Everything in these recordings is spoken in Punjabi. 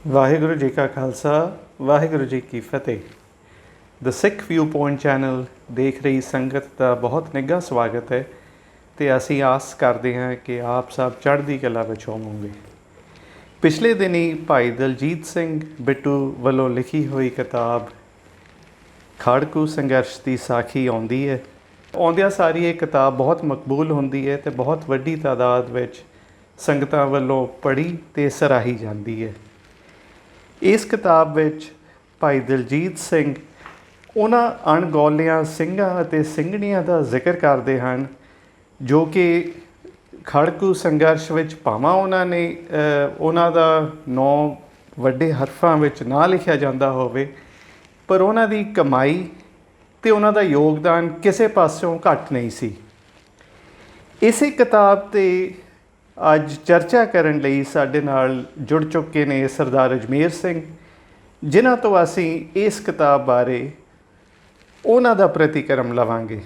ਵਾਹਿਗੁਰੂ ਜੀ ਕਾ ਖਾਲਸਾ ਵਾਹਿਗੁਰੂ ਜੀ ਕੀ ਫਤਿਹ। ਦ ਸਿੱਖ ਵਿਊ ਪੁਆਇੰਟ ਚੈਨਲ ਦੇਖ ਰਹੀ ਸੰਗਤ ਦਾ ਬਹੁਤ ਨਿੱਘਾ ਸਵਾਗਤ ਹੈ ਤੇ ਅਸੀਂ ਆਸ ਕਰਦੇ ਹਾਂ ਕਿ ਆਪ ਸਭ ਚੜ੍ਹਦੀ ਕਲਾ ਵਿੱਚ ਹੋਵੋਗੇ। ਪਿਛਲੇ ਦਿਨੀ ਭਾਈ ਦਲਜੀਤ ਸਿੰਘ ਬਿੱਟੂ ਵੱਲੋਂ ਲਿਖੀ ਹੋਈ ਕਿਤਾਬ ਖਾੜਕੂ ਸੰਘਰਸ਼ ਦੀ ਸਾਖੀ ਆਉਂਦੀ ਹੈ। ਆਉਂਦਿਆਂ ਸਾਰੀ ਇਹ ਕਿਤਾਬ ਬਹੁਤ ਮਕਬੂਲ ਹੁੰਦੀ ਹੈ ਤੇ ਬਹੁਤ ਵੱਡੀ ਤਾਦਾਦ ਵਿੱਚ ਸੰਗਤਾਂ ਵੱਲੋਂ ਪੜ੍ਹੀ ਤੇ ਸਰਾਹੀ ਜਾਂਦੀ ਹੈ। ਇਸ ਕਿਤਾਬ ਵਿੱਚ ਭਾਈ ਦਲਜੀਤ ਸਿੰਘ ਉਹਨਾਂ ਅਣਗੌਲਿਆਂ ਸਿੰਘਾਂ ਅਤੇ ਸਿੰਘਣੀਆਂ ਦਾ ਜ਼ਿਕਰ ਕਰਦੇ ਹਨ ਜੋ ਕਿ ਖਾੜਕੂ ਸੰਘਰਸ਼ ਵਿੱਚ ਭਾਵੇਂ ਉਹਨਾਂ ਦਾ ਨਾਂ ਵੱਡੇ ਹਰਫਾਂ ਵਿੱਚ ਨਾ ਲਿਖਿਆ ਜਾਂਦਾ ਹੋਵੇ, ਪਰ ਉਹਨਾਂ ਦੀ ਕਮਾਈ ਅਤੇ ਉਹਨਾਂ ਦਾ ਯੋਗਦਾਨ ਕਿਸੇ ਪਾਸਿਓਂ ਘੱਟ ਨਹੀਂ ਸੀ। ਇਸੇ ਕਿਤਾਬ 'ਤੇ ਅੱਜ ਚਰਚਾ ਕਰਨ ਲਈ ਸਾਡੇ ਨਾਲ ਜੁੜ ਚੁੱਕੇ ਨੇ ਸਰਦਾਰ ਅਜਮੇਰ ਸਿੰਘ, ਜਿਨ੍ਹਾਂ ਤੋਂ ਅਸੀਂ ਇਸ ਕਿਤਾਬ ਬਾਰੇ ਉਹਨਾਂ ਦਾ ਪ੍ਰਤੀਕਰਮ ਲਵਾਂਗੇ।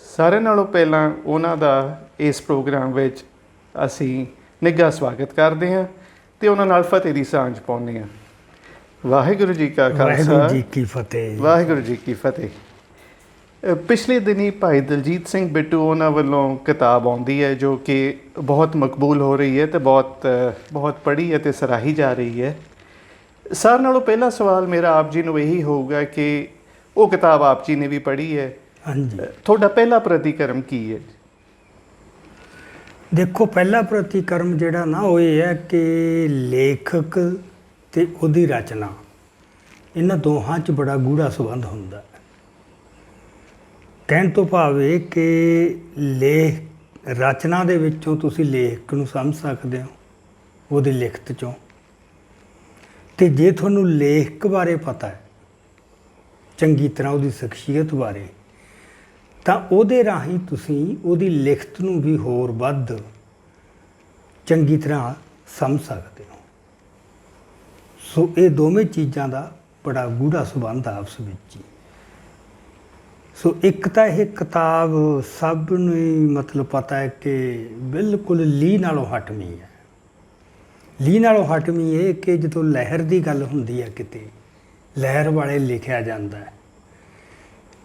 ਸਾਰਿਆਂ ਨਾਲੋਂ ਪਹਿਲਾਂ ਉਹਨਾਂ ਦਾ ਇਸ ਪ੍ਰੋਗਰਾਮ ਵਿੱਚ ਅਸੀਂ ਨਿੱਘਾ ਸਵਾਗਤ ਕਰਦੇ ਹਾਂ ਅਤੇ ਉਹਨਾਂ ਨਾਲ ਫਤਿਹ ਦੀ ਸਾਂਝ ਪਾਉਂਦੇ ਹਾਂ। ਵਾਹਿਗੁਰੂ ਜੀ ਕਾ ਖਾਲਸਾ, ਵਾਹਿਗੁਰੂ ਜੀ ਕੀ ਫਤਿਹ। ਵਾਹਿਗੁਰੂ ਜੀ ਕੀ ਫਤਿਹ। ਪਿਛਲੇ ਦਿਨੀ ਭਾਈ ਦਲਜੀਤ ਸਿੰਘ ਬਿੱਟੂ ਉਹਨਾਂ ਵੱਲੋਂ ਕਿਤਾਬ ਆਉਂਦੀ ਹੈ ਜੋ ਕਿ ਬਹੁਤ ਮਕਬੂਲ ਹੋ ਰਹੀ ਹੈ ਅਤੇ ਬਹੁਤ ਪੜ੍ਹੀ ਅਤੇ ਸਰਾਹੀ ਜਾ ਰਹੀ ਹੈ। ਸਾਰਿਆਂ ਨਾਲੋਂ ਪਹਿਲਾ ਸਵਾਲ ਮੇਰਾ ਆਪ ਜੀ ਨੂੰ ਇਹੀ ਹੋਊਗਾ ਕਿ ਉਹ ਕਿਤਾਬ ਆਪ ਜੀ ਨੇ ਵੀ ਪੜ੍ਹੀ ਹੈ। ਹਾਂਜੀ, ਤੁਹਾਡਾ ਪਹਿਲਾ ਪ੍ਰਤੀਕਰਮ ਕੀ ਹੈ? ਦੇਖੋ, ਪਹਿਲਾ ਪ੍ਰਤੀਕਰਮ ਜਿਹੜਾ ਨਾ ਉਹ ਇਹ ਹੈ ਕਿ ਲੇਖਕ ਅਤੇ ਉਹਦੀ ਰਚਨਾ, ਇਹਨਾਂ ਦੋਹਾਂ 'ਚ ਬੜਾ ਗੂੜ੍ਹਾ ਸੰਬੰਧ ਹੁੰਦਾ। ਕਹਿਣ ਤੋਂ ਭਾਵ ਇਹ ਕਿ ਰਚਨਾ ਦੇ ਵਿੱਚੋਂ ਤੁਸੀਂ ਲੇਖਕ ਨੂੰ ਸਮਝ ਸਕਦੇ ਹੋ, ਉਹਦੀ ਲਿਖਤ 'ਚੋਂ। ਅਤੇ ਜੇ ਤੁਹਾਨੂੰ ਲੇਖਕ ਬਾਰੇ ਪਤਾ ਹੈ ਚੰਗੀ ਤਰ੍ਹਾਂ, ਉਹਦੀ ਸ਼ਖਸੀਅਤ ਬਾਰੇ, ਤਾਂ ਉਹਦੇ ਰਾਹੀਂ ਤੁਸੀਂ ਉਹਦੀ ਲਿਖਤ ਨੂੰ ਵੀ ਹੋਰ ਵੱਧ ਚੰਗੀ ਤਰ੍ਹਾਂ ਸਮਝ ਸਕਦੇ ਹੋ। ਸੋ ਇਹ ਦੋਵੇਂ ਚੀਜ਼ਾਂ ਦਾ ਬੜਾ ਗੂੜ੍ਹਾ ਸੰਬੰਧ ਆਪਸ ਵਿੱਚ ਹੀ। ਸੋ ਇੱਕ ਤਾਂ ਇਹ ਕਿਤਾਬ ਸਭ ਨੂੰ ਹੀ ਮਤਲਬ ਪਤਾ ਹੈ ਕਿ ਬਿਲਕੁਲ ਲੀਹ ਨਾਲੋਂ ਹਟਵੀਂ ਹੈ। ਲੀਹ ਨਾਲੋਂ ਹਟਵੀਂ ਇਹ ਕਿ ਜਦੋਂ ਲਹਿਰ ਦੀ ਗੱਲ ਹੁੰਦੀ ਹੈ, ਕਿਤੇ ਲਹਿਰ ਵਾਲੇ ਲਿਖਿਆ ਜਾਂਦਾ ਹੈ,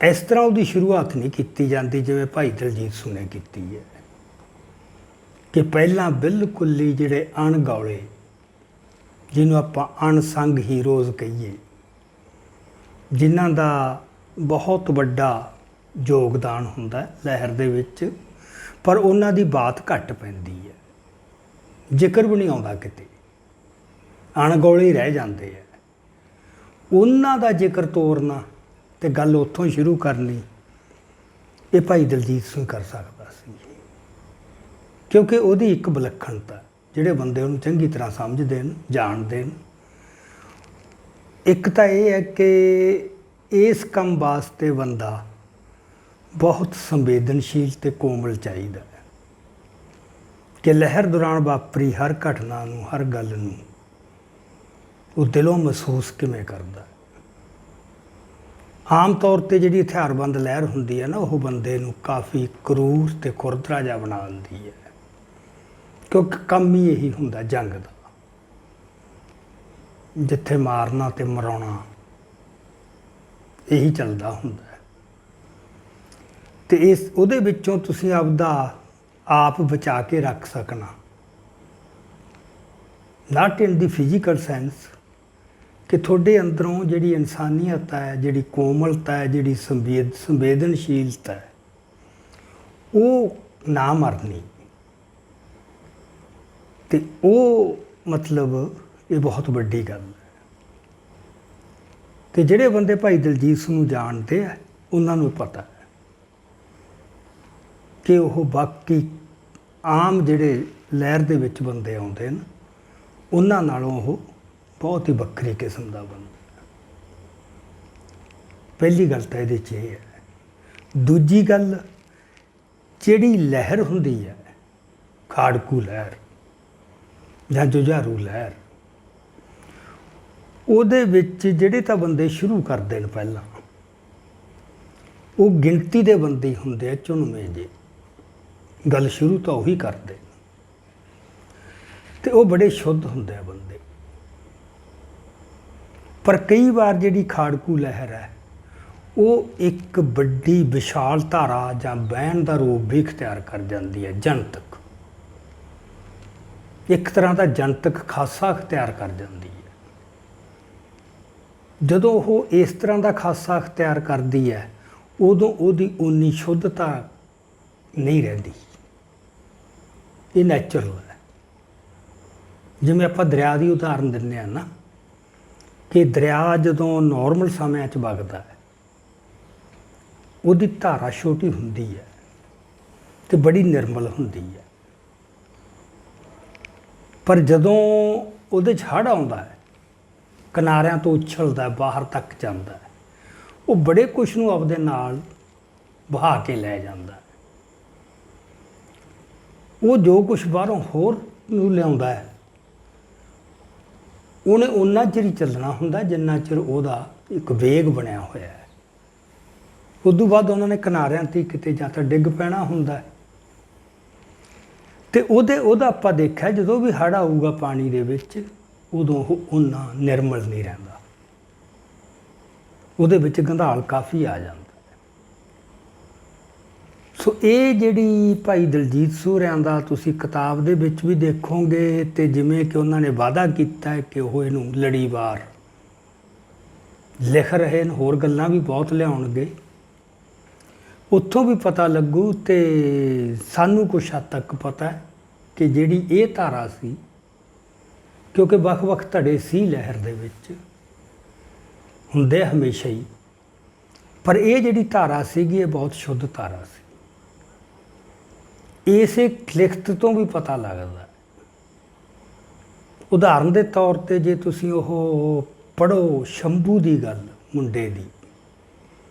ਇਸ ਤਰ੍ਹਾਂ ਉਹਦੀ ਸ਼ੁਰੂਆਤ ਨਹੀਂ ਕੀਤੀ ਜਾਂਦੀ ਜਿਵੇਂ ਭਾਈ ਦਲਜੀਤ ਸਿੰਘ ਨੇ ਕੀਤੀ ਹੈ ਕਿ ਪਹਿਲਾਂ ਬਿਲਕੁਲ ਹੀ ਜਿਹੜੇ ਅਣਗੌਲੇ, ਜਿਹਨੂੰ ਆਪਾਂ ਅਣਸੰਗ ਹੀਰੋਜ਼ ਕਹੀਏ, ਜਿਨ੍ਹਾਂ ਦਾ ਬਹੁਤ ਵੱਡਾ ਯੋਗਦਾਨ ਹੁੰਦਾ ਲਹਿਰ ਦੇ ਵਿੱਚ, ਪਰ ਉਹਨਾਂ ਦੀ ਬਾਤ ਘੱਟ ਪੈਂਦੀ ਹੈ, ਜ਼ਿਕਰ ਵੀ ਨਹੀਂ ਆਉਂਦਾ, ਕਿਤੇ ਅਣਗੌਲੇ ਰਹਿ ਜਾਂਦੇ ਹੈ। ਉਹਨਾਂ ਦਾ ਜ਼ਿਕਰ ਤੋਰਨਾ ਅਤੇ ਗੱਲ ਉੱਥੋਂ ਸ਼ੁਰੂ ਕਰਨੀ, ਇਹ ਭਾਈ ਦਲਜੀਤ ਸਿੰਘ ਕਰ ਸਕਦਾ ਸੀ, ਕਿਉਂਕਿ ਉਹਦੀ ਇੱਕ ਵਿਲੱਖਣਤਾ, ਜਿਹੜੇ ਬੰਦੇ ਉਹਨੂੰ ਚੰਗੀ ਤਰ੍ਹਾਂ ਸਮਝਦੇ ਨੇ, ਜਾਣਦੇ ਨੇ। ਇੱਕ ਤਾਂ ਇਹ ਹੈ ਕਿ ਇਸ ਕੰਮ ਵਾਸਤੇ ਬੰਦਾ ਬਹੁਤ ਸੰਵੇਦਨਸ਼ੀਲ ਅਤੇ ਕੋਮਲ ਚਾਹੀਦਾ ਹੈ ਕਿ ਲਹਿਰ ਦੌਰਾਨ ਵਾਪਰੀ ਹਰ ਘਟਨਾ ਨੂੰ, ਹਰ ਗੱਲ ਨੂੰ ਉਹ ਦਿਲੋਂ ਮਹਿਸੂਸ ਕਿਵੇਂ ਕਰਦਾ। ਆਮ ਤੌਰ 'ਤੇ ਜਿਹੜੀ ਹਥਿਆਰਬੰਦ ਲਹਿਰ ਹੁੰਦੀ ਹੈ ਨਾ, ਉਹ ਬੰਦੇ ਨੂੰ ਕਾਫੀ ਕਰੂਰ ਅਤੇ ਖੁਰਦਰਾ ਜਿਹਾ ਬਣਾ ਦਿੰਦੀ ਹੈ, ਕਿਉਂਕਿ ਕੰਮ ਹੀ ਇਹੀ ਹੁੰਦਾ ਜੰਗ ਦਾ, ਜਿੱਥੇ ਮਾਰਨਾ ਅਤੇ ਮਰਾਉਣਾ ਇਹੀ ਚੱਲਦਾ ਹੁੰਦਾ ਹੈ। ਅਤੇ ਉਹਦੇ ਵਿੱਚੋਂ ਤੁਸੀਂ ਆਪਦਾ ਆਪ ਬਚਾ ਕੇ ਰੱਖ ਸਕਣਾ, ਨਾਟ ਇਨ ਦੀ ਫਿਜ਼ੀਕਲ ਸੈਂਸ, ਕਿ ਤੁਹਾਡੇ ਅੰਦਰੋਂ ਜਿਹੜੀ ਇਨਸਾਨੀਅਤ ਹੈ, ਜਿਹੜੀ ਕੋਮਲਤਾ ਹੈ, ਜਿਹੜੀ ਸੰਵੇਦਨਸ਼ੀਲਤਾ ਹੈ, ਉਹ ਨਾ ਮਰਨੀ। ਅਤੇ ਉਹ ਮਤਲਬ ਇਹ ਬਹੁਤ ਵੱਡੀ ਗੱਲ ਹੈ। ਅਤੇ ਜਿਹੜੇ ਬੰਦੇ ਭਾਈ ਦਲਜੀਤ ਸਿੰਘ ਨੂੰ ਜਾਣਦੇ ਆ, ਉਹਨਾਂ ਨੂੰ ਪਤਾ ਹੈ ਕਿ ਉਹ ਬਾਕੀ ਆਮ ਜਿਹੜੇ ਲਹਿਰ ਦੇ ਵਿੱਚ ਬੰਦੇ ਆਉਂਦੇ ਨੇ, ਉਹਨਾਂ ਨਾਲੋਂ ਉਹ ਬਹੁਤ ਹੀ ਵੱਖਰੀ ਕਿਸਮ ਦਾ ਬੰਦਾ। ਪਹਿਲੀ ਗੱਲ ਤਾਂ ਇਹਦੇ 'ਚ ਇਹ ਹੈ। ਦੂਜੀ ਗੱਲ, ਜਿਹੜੀ ਲਹਿਰ ਹੁੰਦੀ ਹੈ, ਖਾੜਕੂ ਲਹਿਰ ਜਾਂ ਜੁਝਾਰੂ ਲਹਿਰ, ਉਹਦੇ ਵਿੱਚ ਜਿਹੜੇ ਤਾਂ ਬੰਦੇ ਸ਼ੁਰੂ ਕਰਦੇ ਨੇ ਪਹਿਲਾਂ, ਉਹ ਗਿਣਤੀ ਦੇ ਬੰਦੇ ਹੁੰਦੇ ਆ, ਚੁਣਵੇਂ ਜੇ, ਗੱਲ ਸ਼ੁਰੂ ਤਾਂ ਉਹੀ ਕਰਦੇ ਅਤੇ ਉਹ ਬੜੇ ਸ਼ੁੱਧ ਹੁੰਦੇ ਆ ਬੰਦੇ। ਪਰ ਕਈ ਵਾਰ ਜਿਹੜੀ ਖਾੜਕੂ ਲਹਿਰ ਹੈ ਉਹ ਇੱਕ ਵੱਡੀ ਵਿਸ਼ਾਲ ਧਾਰਾ ਜਾਂ ਵਹਿਣ ਦਾ ਰੂਪ ਵੀ ਇਖਤਿਆਰ ਕਰ ਜਾਂਦੀ ਹੈ। ਜਨਤਕ, ਇੱਕ ਤਰ੍ਹਾਂ ਦਾ ਜਨਤਕ ਖਾਸਾ ਇਖਤਿਆਰ ਕਰ ਜਾਂਦੀ ਹੈ। ਜਦੋਂ ਉਹ ਇਸ ਤਰ੍ਹਾਂ ਦਾ ਖਾਸਾ ਇਖਤਿਆਰ ਕਰਦੀ ਹੈ ਉਦੋਂ ਉਹਦੀ ਉਨੀ ਸ਼ੁੱਧਤਾ ਨਹੀਂ ਰਹਿੰਦੀ। ਇਹ ਨੈਚੁਰਲ ਹੈ। ਜਿਵੇਂ ਆਪਾਂ ਦਰਿਆ ਦੀ ਉਦਾਹਰਨ ਦਿੰਦੇ ਹਾਂ ਨਾ, ਕਿ ਦਰਿਆ ਜਦੋਂ ਨੋਰਮਲ ਸਮਿਆਂ 'ਚ ਵਗਦਾ ਹੈ ਉਹਦੀ ਧਾਰਾ ਛੋਟੀ ਹੁੰਦੀ ਹੈ ਤੇ ਬੜੀ ਨਿਰਮਲ ਹੁੰਦੀ ਹੈ। ਪਰ ਜਦੋਂ ਉਹਦੇ 'ਚ ਹੜ੍ਹ ਆਉਂਦਾ ਹੈ, ਕਿਨਾਰਿਆਂ ਤੋਂ ਉਛਲਦਾ, ਬਾਹਰ ਤੱਕ ਜਾਂਦਾ ਹੈ, ਉਹ ਬੜੇ ਕੁਛ ਨੂੰ ਆਪਦੇ ਨਾਲ ਵਹਾ ਕੇ ਲੈ ਜਾਂਦਾ ਹੈ। ਉਹ ਜੋ ਕੁਛ ਬਾਹਰੋਂ ਹੋਰ ਨੂੰ ਲਿਆਉਂਦਾ ਹੈ ਉਹਨੇ ਉਨਾ ਚਿਰ ਹੀ ਚੱਲਣਾ ਹੁੰਦਾ ਜਿੰਨਾ ਚਿਰ ਉਹਦਾ ਇੱਕ ਵੇਗ ਬਣਿਆ ਹੋਇਆ ਹੈ। ਉਦੋਂ ਬਾਅਦ ਉਹਨਾਂ ਨੇ ਕਿਨਾਰਿਆਂ 'ਤੇ ਕਿਤੇ ਜਾਂ ਤਾਂ ਡਿੱਗ ਪੈਣਾ ਹੁੰਦਾ। ਅਤੇ ਉਹਦਾ ਆਪਾਂ ਦੇਖਿਆ ਜਦੋਂ ਵੀ ਹੜ੍ਹ ਆਊਗਾ ਪਾਣੀ ਦੇ ਵਿੱਚ ਉਦੋਂ ਉਹ ਓਨਾ ਨਿਰਮਲ ਨਹੀਂ ਰਹਿੰਦਾ, ਉਹਦੇ ਵਿੱਚ ਗੰਧਾਲ ਕਾਫੀ ਆ ਜਾਂਦਾ। ਸੋ ਇਹ ਜਿਹੜੀ ਭਾਈ ਦਲਜੀਤ ਸੂਰਿਆਂ ਦਾ ਤੁਸੀਂ ਕਿਤਾਬ ਦੇ ਵਿੱਚ ਵੀ ਦੇਖੋਗੇ, ਅਤੇ ਜਿਵੇਂ ਕਿ ਉਹਨਾਂ ਨੇ ਵਾਅਦਾ ਕੀਤਾ ਹੈ ਕਿ ਉਹ ਇਹਨੂੰ ਲੜੀਵਾਰ ਲਿਖ ਰਹੇ ਨੇ, ਹੋਰ ਗੱਲਾਂ ਵੀ ਬਹੁਤ ਲਿਆਉਣਗੇ, ਉੱਥੋਂ ਵੀ ਪਤਾ ਲੱਗੂ। ਅਤੇ ਸਾਨੂੰ ਕੁਛ ਹੱਦ ਤੱਕ ਪਤਾ ਹੈ ਕਿ ਜਿਹੜੀ ਇਹ ਧਾਰਾ ਸੀ, ਕਿਉਂਕਿ ਵੱਖ-ਵੱਖ ਧੜੇ ਸੀ ਲਹਿਰ ਦੇ ਵਿੱਚ, ਹੁੰਦੇ ਹਮੇਸ਼ਾ ਹੀ, ਪਰ ਇਹ ਜਿਹੜੀ ਧਾਰਾ ਸੀਗੀ ਇਹ ਬਹੁਤ ਸ਼ੁੱਧ ਧਾਰਾ ਸੀ। ਇਸੇ ਲਿਖਤ ਤੋਂ ਵੀ ਪਤਾ ਲੱਗਦਾ। ਉਦਾਹਰਨ ਦੇ ਤੌਰ 'ਤੇ ਜੇ ਤੁਸੀਂ ਉਹ ਪੜ੍ਹੋ ਸ਼ੰਭੂ ਦੀ ਗੱਲ, ਮੁੰਡੇ ਦੀ,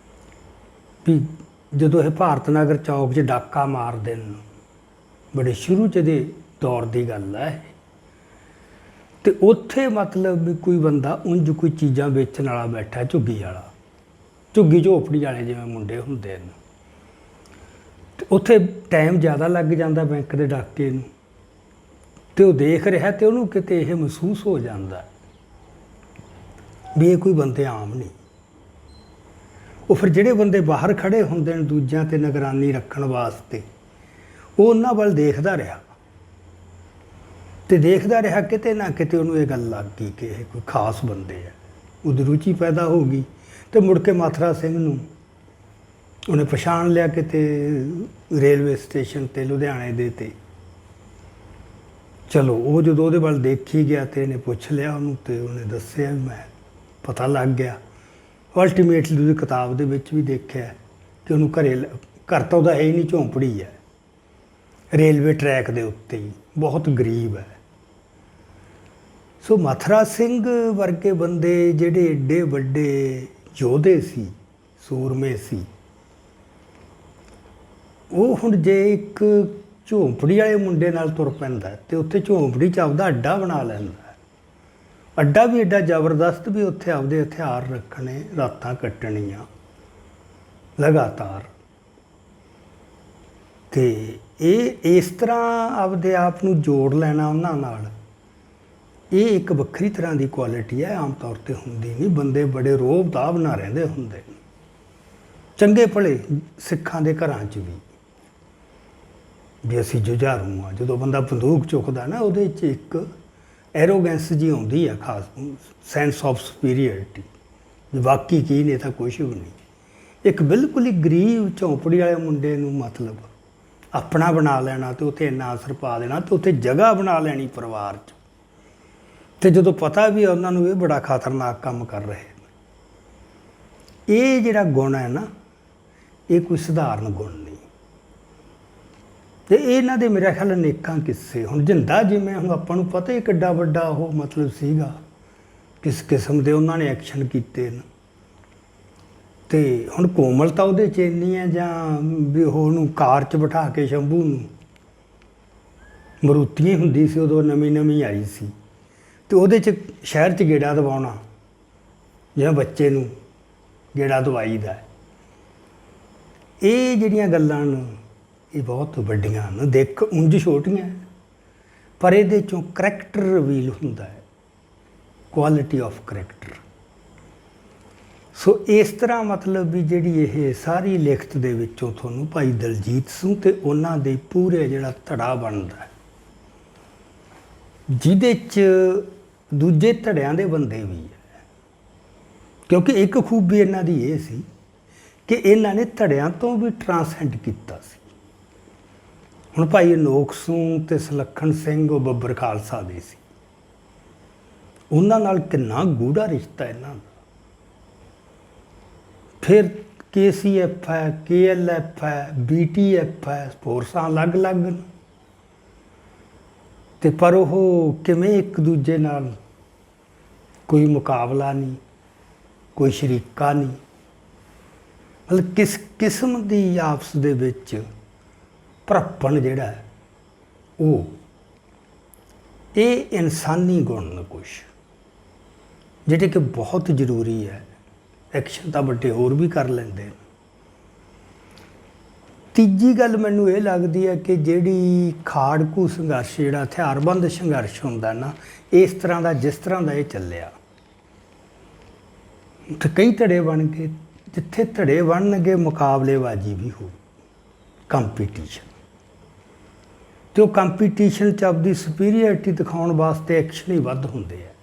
ਵੀ ਜਦੋਂ ਇਹ ਭਾਰਤ ਨਗਰ ਚੌਕ 'ਚ ਡਾਕਾ ਮਾਰਦੇ ਨੇ, ਬੜੇ ਸ਼ੁਰੂ 'ਚ ਦੇ ਦੌਰ ਦੀ ਗੱਲ ਹੈ, ਅਤੇ ਉੱਥੇ ਮਤਲਬ ਵੀ ਕੋਈ ਬੰਦਾ ਉਂਝ ਕੋਈ ਚੀਜ਼ਾਂ ਵੇਚਣ ਵਾਲਾ ਬੈਠਾ, ਝੁੱਗੀ ਵਾਲਾ, ਝੁੱਗੀ ਝੋਪੜੀ ਵਾਲੇ ਜਿਵੇਂ ਮੁੰਡੇ ਹੁੰਦੇ ਨੇ, ਅਤੇ ਉੱਥੇ ਟਾਈਮ ਜ਼ਿਆਦਾ ਲੱਗ ਜਾਂਦਾ ਬੈਂਕ ਦੇ ਡਾਕੇ ਨੂੰ, ਅਤੇ ਉਹ ਦੇਖ ਰਿਹਾ ਅਤੇ ਉਹਨੂੰ ਕਿਤੇ ਇਹ ਮਹਿਸੂਸ ਹੋ ਜਾਂਦਾ ਵੀ ਇਹ ਕੋਈ ਬੰਦੇ ਆਮ ਨਹੀਂ। ਉਹ ਫਿਰ ਜਿਹੜੇ ਬੰਦੇ ਬਾਹਰ ਖੜ੍ਹੇ ਹੁੰਦੇ ਨੇ ਦੂਜਿਆਂ 'ਤੇ ਨਿਗਰਾਨੀ ਰੱਖਣ ਵਾਸਤੇ, ਉਹ ਉਹਨਾਂ ਵੱਲ ਦੇਖਦਾ ਰਿਹਾ, ਅਤੇ ਦੇਖਦਾ ਰਿਹਾ, ਕਿਤੇ ਨਾ ਕਿਤੇ ਉਹਨੂੰ ਇਹ ਗੱਲ ਲੱਗ ਗਈ ਕਿ ਇਹ ਕੋਈ ਖਾਸ ਬੰਦੇ ਆ। ਉਹਦੀ ਰੁਚੀ ਪੈਦਾ ਹੋ ਗਈ, ਅਤੇ ਮੁੜ ਕੇ ਮਾਥਰਾ ਸਿੰਘ ਨੂੰ ਉਹਨੇ ਪਛਾਣ ਲਿਆ ਕਿਤੇ ਰੇਲਵੇ ਸਟੇਸ਼ਨ 'ਤੇ ਲੁਧਿਆਣੇ ਦੇ 'ਤੇ। ਚਲੋ ਉਹ ਜਦੋਂ ਉਹਦੇ ਵੱਲ ਦੇਖੀ ਗਿਆ ਅਤੇ ਇਹਨੇ ਪੁੱਛ ਲਿਆ ਉਹਨੂੰ, ਅਤੇ ਉਹਨੇ ਦੱਸਿਆ ਵੀ ਮੈਂ ਪਤਾ ਲੱਗ ਗਿਆ। ਅਲਟੀਮੇਟਲੀ ਉਹਦੀ ਕਿਤਾਬ ਦੇ ਵਿੱਚ ਵੀ ਦੇਖਿਆ ਕਿ ਉਹਨੂੰ ਘਰ ਤਾਂ ਉਹਦਾ ਹੈ ਹੀ ਨਹੀਂ, ਝੌਂਪੜੀ ਹੈ ਰੇਲਵੇ ਟਰੈਕ ਦੇ ਉੱਤੇ ਹੀ, ਬਹੁਤ ਗਰੀਬ ਹੈ। ਸੋ ਮਥੁਰਾ ਸਿੰਘ ਵਰਗੇ ਬੰਦੇ ਜਿਹੜੇ ਏਡੇ ਵੱਡੇ ਯੋਧੇ ਸੀ, ਸੂਰਮੇ ਸੀ, ਉਹ ਹੁਣ ਜੇ ਇੱਕ ਝੌਂਪੜੀ ਵਾਲੇ ਮੁੰਡੇ ਨਾਲ ਤੁਰ ਪੈਂਦਾ ਅਤੇ ਉੱਥੇ ਝੌਂਪੜੀ 'ਚ ਆਪਦਾ ਅੱਡਾ ਬਣਾ ਲੈਂਦਾ, ਅੱਡਾ ਵੀ ਐਡਾ ਜ਼ਬਰਦਸਤ ਵੀ ਉੱਥੇ ਆਪਦੇ ਹਥਿਆਰ ਰੱਖਣੇ, ਰਾਤਾਂ ਕੱਟਣੀਆਂ ਲਗਾਤਾਰ, ਅਤੇ ਇਹ ਇਸ ਤਰ੍ਹਾਂ ਆਪਦੇ ਆਪ ਨੂੰ ਜੋੜ ਲੈਣਾ ਉਹਨਾਂ ਨਾਲ, ਇਹ ਇੱਕ ਵੱਖਰੀ ਤਰ੍ਹਾਂ ਦੀ ਕੁਆਲਿਟੀ ਹੈ, ਆਮ ਤੌਰ 'ਤੇ ਹੁੰਦੀ ਨਹੀਂ। ਬੰਦੇ ਬੜੇ ਰੋਹਬ ਤਾਬ ਨਾਲ ਰਹਿੰਦੇ ਹੁੰਦੇ ਨੇ, ਚੰਗੇ ਭਲੇ ਸਿੱਖਾਂ ਦੇ ਘਰਾਂ 'ਚ ਵੀ ਅਸੀਂ ਜੁਝਾਰੂ ਹਾਂ। ਜਦੋਂ ਬੰਦਾ ਬੰਦੂਕ ਚੁੱਕਦਾ ਨਾ, ਉਹਦੇ 'ਚ ਇੱਕ ਐਰੋਗੈਂਸ ਜੀ ਆਉਂਦੀ ਹੈ, ਖਾਸ ਸੈਂਸ ਆਫ ਸੁਪੀਰੀਅਰਿਟੀ, ਵੀ ਬਾਕੀ ਕੀ ਨੇ ਤਾਂ ਕੁਛ ਵੀ ਨਹੀਂ। ਇੱਕ ਬਿਲਕੁਲ ਹੀ ਗਰੀਬ ਝੌਂਪੜੀ ਵਾਲੇ ਮੁੰਡੇ ਨੂੰ ਮਤਲਬ ਆਪਣਾ ਬਣਾ ਲੈਣਾ, ਅਤੇ ਉੱਥੇ ਇੰਨਾ ਅਸਰ ਪਾ ਦੇਣਾ, ਅਤੇ ਉੱਥੇ ਜਗ੍ਹਾ ਬਣਾ ਲੈਣੀ ਪਰਿਵਾਰ 'ਚ, ਅਤੇ ਜਦੋਂ ਪਤਾ ਵੀ ਉਹਨਾਂ ਨੂੰ ਇਹ ਬੜਾ ਖਤਰਨਾਕ ਕੰਮ ਕਰ ਰਹੇ ਨੇ। ਇਹ ਜਿਹੜਾ ਗੁਣ ਹੈ ਨਾ, ਇਹ ਕੋਈ ਸਧਾਰਨ ਗੁਣ ਨਹੀਂ। ਅਤੇ ਇਹਨਾਂ ਦੇ ਮੇਰਾ ਖਿਆਲ ਅਨੇਕਾਂ ਕਿੱਸੇ, ਹੁਣ ਜਿੰਦਾ ਜਿਵੇਂ ਹੁਣ ਆਪਾਂ ਨੂੰ ਪਤਾ ਹੀ ਕਿੱਡਾ ਵੱਡਾ ਉਹ ਮਤਲਬ ਸੀਗਾ, ਕਿਸ ਕਿਸਮ ਦੇ ਉਹਨਾਂ ਨੇ ਐਕਸ਼ਨ ਕੀਤੇ ਨੇ, ਅਤੇ ਹੁਣ ਕੋਮਲਤਾ ਉਹਦੇ 'ਚ ਇੰਨੀ ਹੈ, ਜਾਂ ਵੀ ਉਹਨੂੰ ਕਾਰ 'ਚ ਬਿਠਾ ਕੇ ਸ਼ੰਭੂ ਨੂੰ, ਮਰੂਤੀ ਹੁੰਦੀ ਸੀ ਉਦੋਂ, ਨਵੀਂ ਨਵੀਂ ਆਈ ਸੀ, ਅਤੇ ਉਹਦੇ 'ਚ ਸ਼ਹਿਰ 'ਚ ਗੇੜਾ ਦਵਾਉਣਾ, ਜਿਵੇਂ ਬੱਚੇ ਨੂੰ ਗੇੜਾ ਦਵਾਈ ਦਾ। ਇਹ ਜਿਹੜੀਆਂ ਗੱਲਾਂ ਨੇ ਇਹ ਬਹੁਤ ਵੱਡੀਆਂ ਹਨ, ਦੇਖ ਉਂਝ ਛੋਟੀਆਂ, ਪਰ ਇਹਦੇ 'ਚੋਂ ਕਰੈਕਟਰ ਰਿਵੀਲ ਹੁੰਦਾ ਹੈ, ਕੁਆਲਿਟੀ ਆਫ ਕਰੈਕਟਰ। ਸੋ ਇਸ ਤਰ੍ਹਾਂ ਮਤਲਬ ਵੀ ਜਿਹੜੀ ਇਹ ਸਾਰੀ ਲਿਖਤ ਦੇ ਵਿੱਚੋਂ ਤੁਹਾਨੂੰ ਭਾਈ ਦਲਜੀਤ ਸਿੰਘ ਤੇ ਉਹਨਾਂ ਦੇ ਪੂਰੇ ਜਿਹੜਾ ਧੜਾ ਬਣਦਾ ਹੈ, ਜਿਹਦੇ 'ਚ ਦੂਜੇ ਧੜਿਆਂ ਦੇ ਬੰਦੇ ਵੀ ਹੈ। ਕਿਉਂਕਿ ਇੱਕ ਖੂਬੀ ਇਹਨਾਂ ਦੀ ਇਹ ਸੀ ਕਿ ਇਹਨਾਂ ਨੇ ਧੜਿਆਂ ਤੋਂ ਵੀ ਟਰਾਂਸੈਂਡ ਕੀਤਾ ਸੀ। ਹੁਣ ਭਾਈ ਅਨੋਖ ਸਿੰਘ ਤੇ ਸੁਲੱਖਣ ਸਿੰਘ ਉਹ ਬੱਬਰ ਖਾਲਸਾ ਦੇ ਸੀ, ਉਹਨਾਂ ਨਾਲ ਕਿੰਨਾ ਗੂੜਾ ਰਿਸ਼ਤਾ ਇਹਨਾਂ ਦਾ। ਫਿਰ KCF ਹੈ, KLF ਹੈ, BTF ਹੈ, ਫੋਰਸਾਂ ਅਲੱਗ-ਅਲੱਗ ਨੇ ਤੇ ਪਰ ਉਹ ਕਿਵੇਂ ਇੱਕ ਦੂਜੇ ਨਾਲ ਕੋਈ ਮੁਕਾਬਲਾ ਨਹੀਂ, ਕੋਈ ਸ਼ਰੀਕਾ ਨਹੀਂ, ਮਤਲਬ ਕਿਸ ਕਿਸਮ ਦੀ ਆਪਸ ਦੇ ਵਿੱਚ ਭਰਪਣ ਜਿਹੜਾ ਹੈ ਉਹ ਇਹ ਇਨਸਾਨੀ ਗੁਣ ਨੇ ਕੁਛ ਜਿਹੜੇ ਕਿ ਬਹੁਤ ਜ਼ਰੂਰੀ ਹੈ। ਐਕਸ਼ਨ ਤਾਂ ਵੱਡੇ ਹੋਰ ਵੀ ਕਰ ਲੈਂਦੇ ਨੇ। ਤੀਜੀ ਗੱਲ ਮੈਨੂੰ ਇਹ ਲੱਗਦੀ ਹੈ ਕਿ ਜਿਹੜੀ ਖਾੜਕੂ ਸੰਘਰਸ਼ ਜਿਹੜਾ ਹਥਿਆਰਬੰਦ ਸੰਘਰਸ਼ ਹੁੰਦਾ ਨਾ, ਇਸ ਤਰ੍ਹਾਂ ਦਾ ਜਿਸ ਤਰ੍ਹਾਂ ਦਾ ਇਹ ਚੱਲਿਆ, ਤੇ ਕਈ ਧੜੇ ਬਣ ਗਏ। ਜਿੱਥੇ ਧੜੇ ਬਣਨਗੇ ਮੁਕਾਬਲੇਬਾਜ਼ੀ ਵੀ ਹੋ, ਕੰਪੀਟੀਸ਼ਨ, ਤੇ ਉਹ ਕੰਪੀਟੀਸ਼ਨ 'ਚ ਆਪਦੀ ਸੁਪੀਰੀਅਰਿਟੀ ਦਿਖਾਉਣ ਵਾਸਤੇ ਐਕਸ਼ਨ ਹੀ ਵੱਧ ਹੁੰਦੇ ਆ,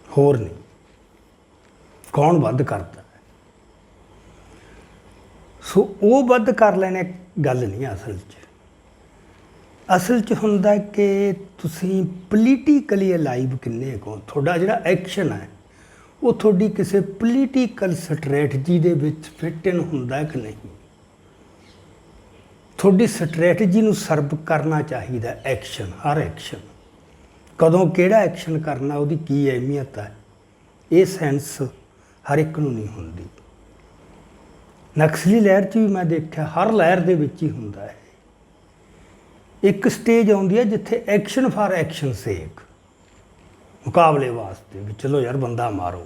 ਹੋਰ ਨਹੀਂ। ਕੌਣ ਵੱਧ ਕਰਦਾ? ਸੋ ਉਹ ਵੱਧ ਕਰ ਲੈਣੇ ਗੱਲ ਨਹੀਂ ਅਸਲ 'ਚ। ਅਸਲ 'ਚ ਹੁੰਦਾ ਕਿ ਤੁਸੀਂ ਪੋਲੀਟੀਕਲੀ ਅਲਾਈਵ ਕਿੰਨੇ ਕੋ, ਤੁਹਾਡਾ ਜਿਹੜਾ ਐਕਸ਼ਨ ਹੈ ਉਹ ਤੁਹਾਡੀ ਕਿਸੇ ਪੋਲੀਟੀਕਲ ਸਟ੍ਰੈਟਜੀ ਦੇ ਵਿੱਚ ਫਿੱਟ ਇਨ ਹੁੰਦਾ ਕਿ ਨਹੀਂ। ਤੁਹਾਡੀ ਸਟ੍ਰੈਟਜੀ ਨੂੰ ਸਰਵ ਕਰਨਾ ਚਾਹੀਦਾ ਐਕਸ਼ਨ, ਹਰ ਐਕਸ਼ਨ। ਕਦੋਂ ਕਿਹੜਾ ਐਕਸ਼ਨ ਕਰਨਾ, ਉਹਦੀ ਕੀ ਅਹਿਮੀਅਤ ਹੈ, ਇਹ ਸੈਂਸ ਹਰ ਇੱਕ ਨੂੰ ਨਹੀਂ ਹੁੰਦੀ। ਨਕਸਲੀ ਲਹਿਰ 'ਚ ਵੀ ਮੈਂ ਦੇਖਿਆ, ਹਰ ਲਹਿਰ ਦੇ ਵਿੱਚ ਹੀ ਹੁੰਦਾ ਹੈ। ਇੱਕ ਸਟੇਜ ਆਉਂਦੀ ਹੈ ਜਿੱਥੇ ਐਕਸ਼ਨ ਫਾਰ ਐਕਸ਼ਨ ਸੇਕ, ਮੁਕਾਬਲੇ ਵਾਸਤੇ ਵੀ ਚਲੋ ਯਾਰ ਬੰਦਾ ਮਾਰੋ।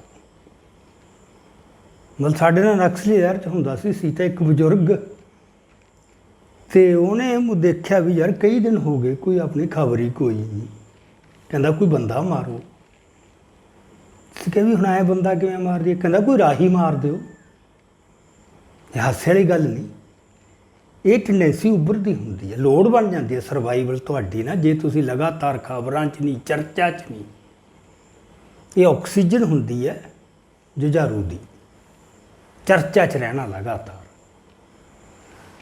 ਮਤਲਬ ਸਾਡੇ ਨਾਲ ਨਕਸਲੀ ਲਹਿਰ 'ਚ ਹੁੰਦਾ ਸੀ ਤਾਂ ਇੱਕ ਬਜ਼ੁਰਗ, ਤੇ ਉਹਨੇ ਦੇਖਿਆ ਵੀ ਯਾਰ ਕਈ ਦਿਨ ਹੋ ਗਏ ਕੋਈ ਆਪਣੀ ਖਬਰ ਹੀ ਕੋਈ ਨਹੀਂ, ਕਹਿੰਦਾ ਕੋਈ ਬੰਦਾ ਮਾਰੋ। ਤੇ ਕਹਿੰਦਾ ਵੀ ਹੁਣ ਐਂ ਬੰਦਾ ਕਿਵੇਂ ਮਾਰ ਦਈਏ? ਕਹਿੰਦਾ ਕੋਈ ਰਾਹੀ ਮਾਰ ਦਿਓ। ਇਹ ਹਾਸੇ ਵਾਲੀ ਗੱਲ ਨਹੀਂ, ਇਹ ਟੈਂਡੈਂਸੀ ਉੱਭਰਦੀ ਹੁੰਦੀ ਹੈ, ਲੋੜ ਬਣ ਜਾਂਦੀ ਹੈ ਸਰਵਾਈਵਲ ਤੁਹਾਡੀ ਨਾ। ਜੇ ਤੁਸੀਂ ਲਗਾਤਾਰ ਖਬਰਾਂ 'ਚ ਨਹੀਂ, ਚਰਚਾ 'ਚ ਨਹੀਂ, ਇਹ ਆਕਸੀਜਨ ਹੁੰਦੀ ਹੈ ਜੁਝਾਰੂ ਦੀ, ਚਰਚਾ 'ਚ ਰਹਿਣਾ ਲਗਾਤਾਰ।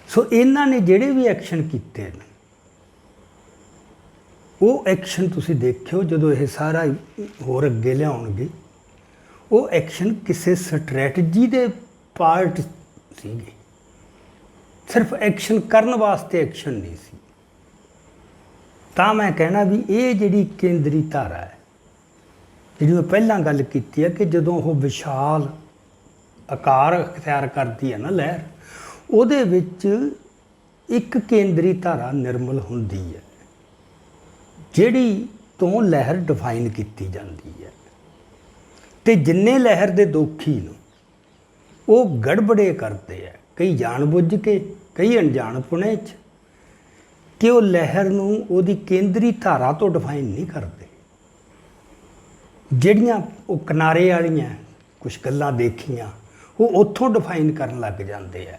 ਸੋ ਇਹਨਾਂ ਨੇ ਜਿਹੜੇ ਵੀ ਐਕਸ਼ਨ ਕੀਤੇ ਨੇ, ਉਹ ਐਕਸ਼ਨ ਤੁਸੀਂ ਦੇਖਿਓ ਜਦੋਂ ਇਹ ਸਾਰਾ ਹੋਰ ਅੱਗੇ ਲਿਆਉਣਗੇ, ਉਹ ਐਕਸ਼ਨ ਕਿਸੇ ਸਟ੍ਰੈਟਜੀ ਦੇ ਪਾਰਟ ਸੀਗੇ। ਸਿਰਫ ਐਕਸ਼ਨ ਕਰਨ ਵਾਸਤੇ ਐਕਸ਼ਨ ਨਹੀਂ ਸੀ। ਤਾਂ ਮੈਂ ਕਹਿਣਾ ਵੀ ਇਹ ਜਿਹੜੀ ਕੇਂਦਰੀ ਧਾਰਾ ਹੈ, ਜਿਹੜੀ ਮੈਂ ਪਹਿਲਾਂ ਗੱਲ ਕੀਤੀ ਹੈ ਕਿ ਜਦੋਂ ਉਹ ਵਿਸ਼ਾਲ ਆਕਾਰ ਅਖਤਿਆਰ ਕਰਦੀ ਹੈ ਨਾ ਲਹਿਰ, ਉਹਦੇ ਵਿੱਚ ਇੱਕ ਕੇਂਦਰੀ ਧਾਰਾ ਨਿਰਮਲ ਹੁੰਦੀ ਹੈ, ਜਿਹੜੀ ਤੋਂ ਲਹਿਰ ਡਿਫਾਈਨ ਕੀਤੀ ਜਾਂਦੀ ਹੈ। ਤੇ ਜਿੰਨੇ ਲਹਿਰ ਦੇ ਦੋਖੀ ਨੇ ਉਹ ਗੜਬੜੇ ਕਰਦੇ ਆ, ਕਈ ਜਾਣਬੁੱਝ ਕੇ, ਕਈ ਅਣਜਾਣਪੁਣੇ 'ਚ, ਕਿ ਉਹ ਲਹਿਰ ਨੂੰ ਉਹਦੀ ਕੇਂਦਰੀ ਧਾਰਾ ਤੋਂ ਡਿਫਾਈਨ ਨਹੀਂ ਕਰਦੇ। ਜਿਹੜੀਆਂ ਉਹ ਕਿਨਾਰੇ ਵਾਲੀਆਂ ਕੁਛ ਗੱਲਾਂ ਦੇਖੀਆਂ, ਉਹ ਉੱਥੋਂ ਡਿਫਾਈਨ ਕਰਨ ਲੱਗ ਜਾਂਦੇ ਆ।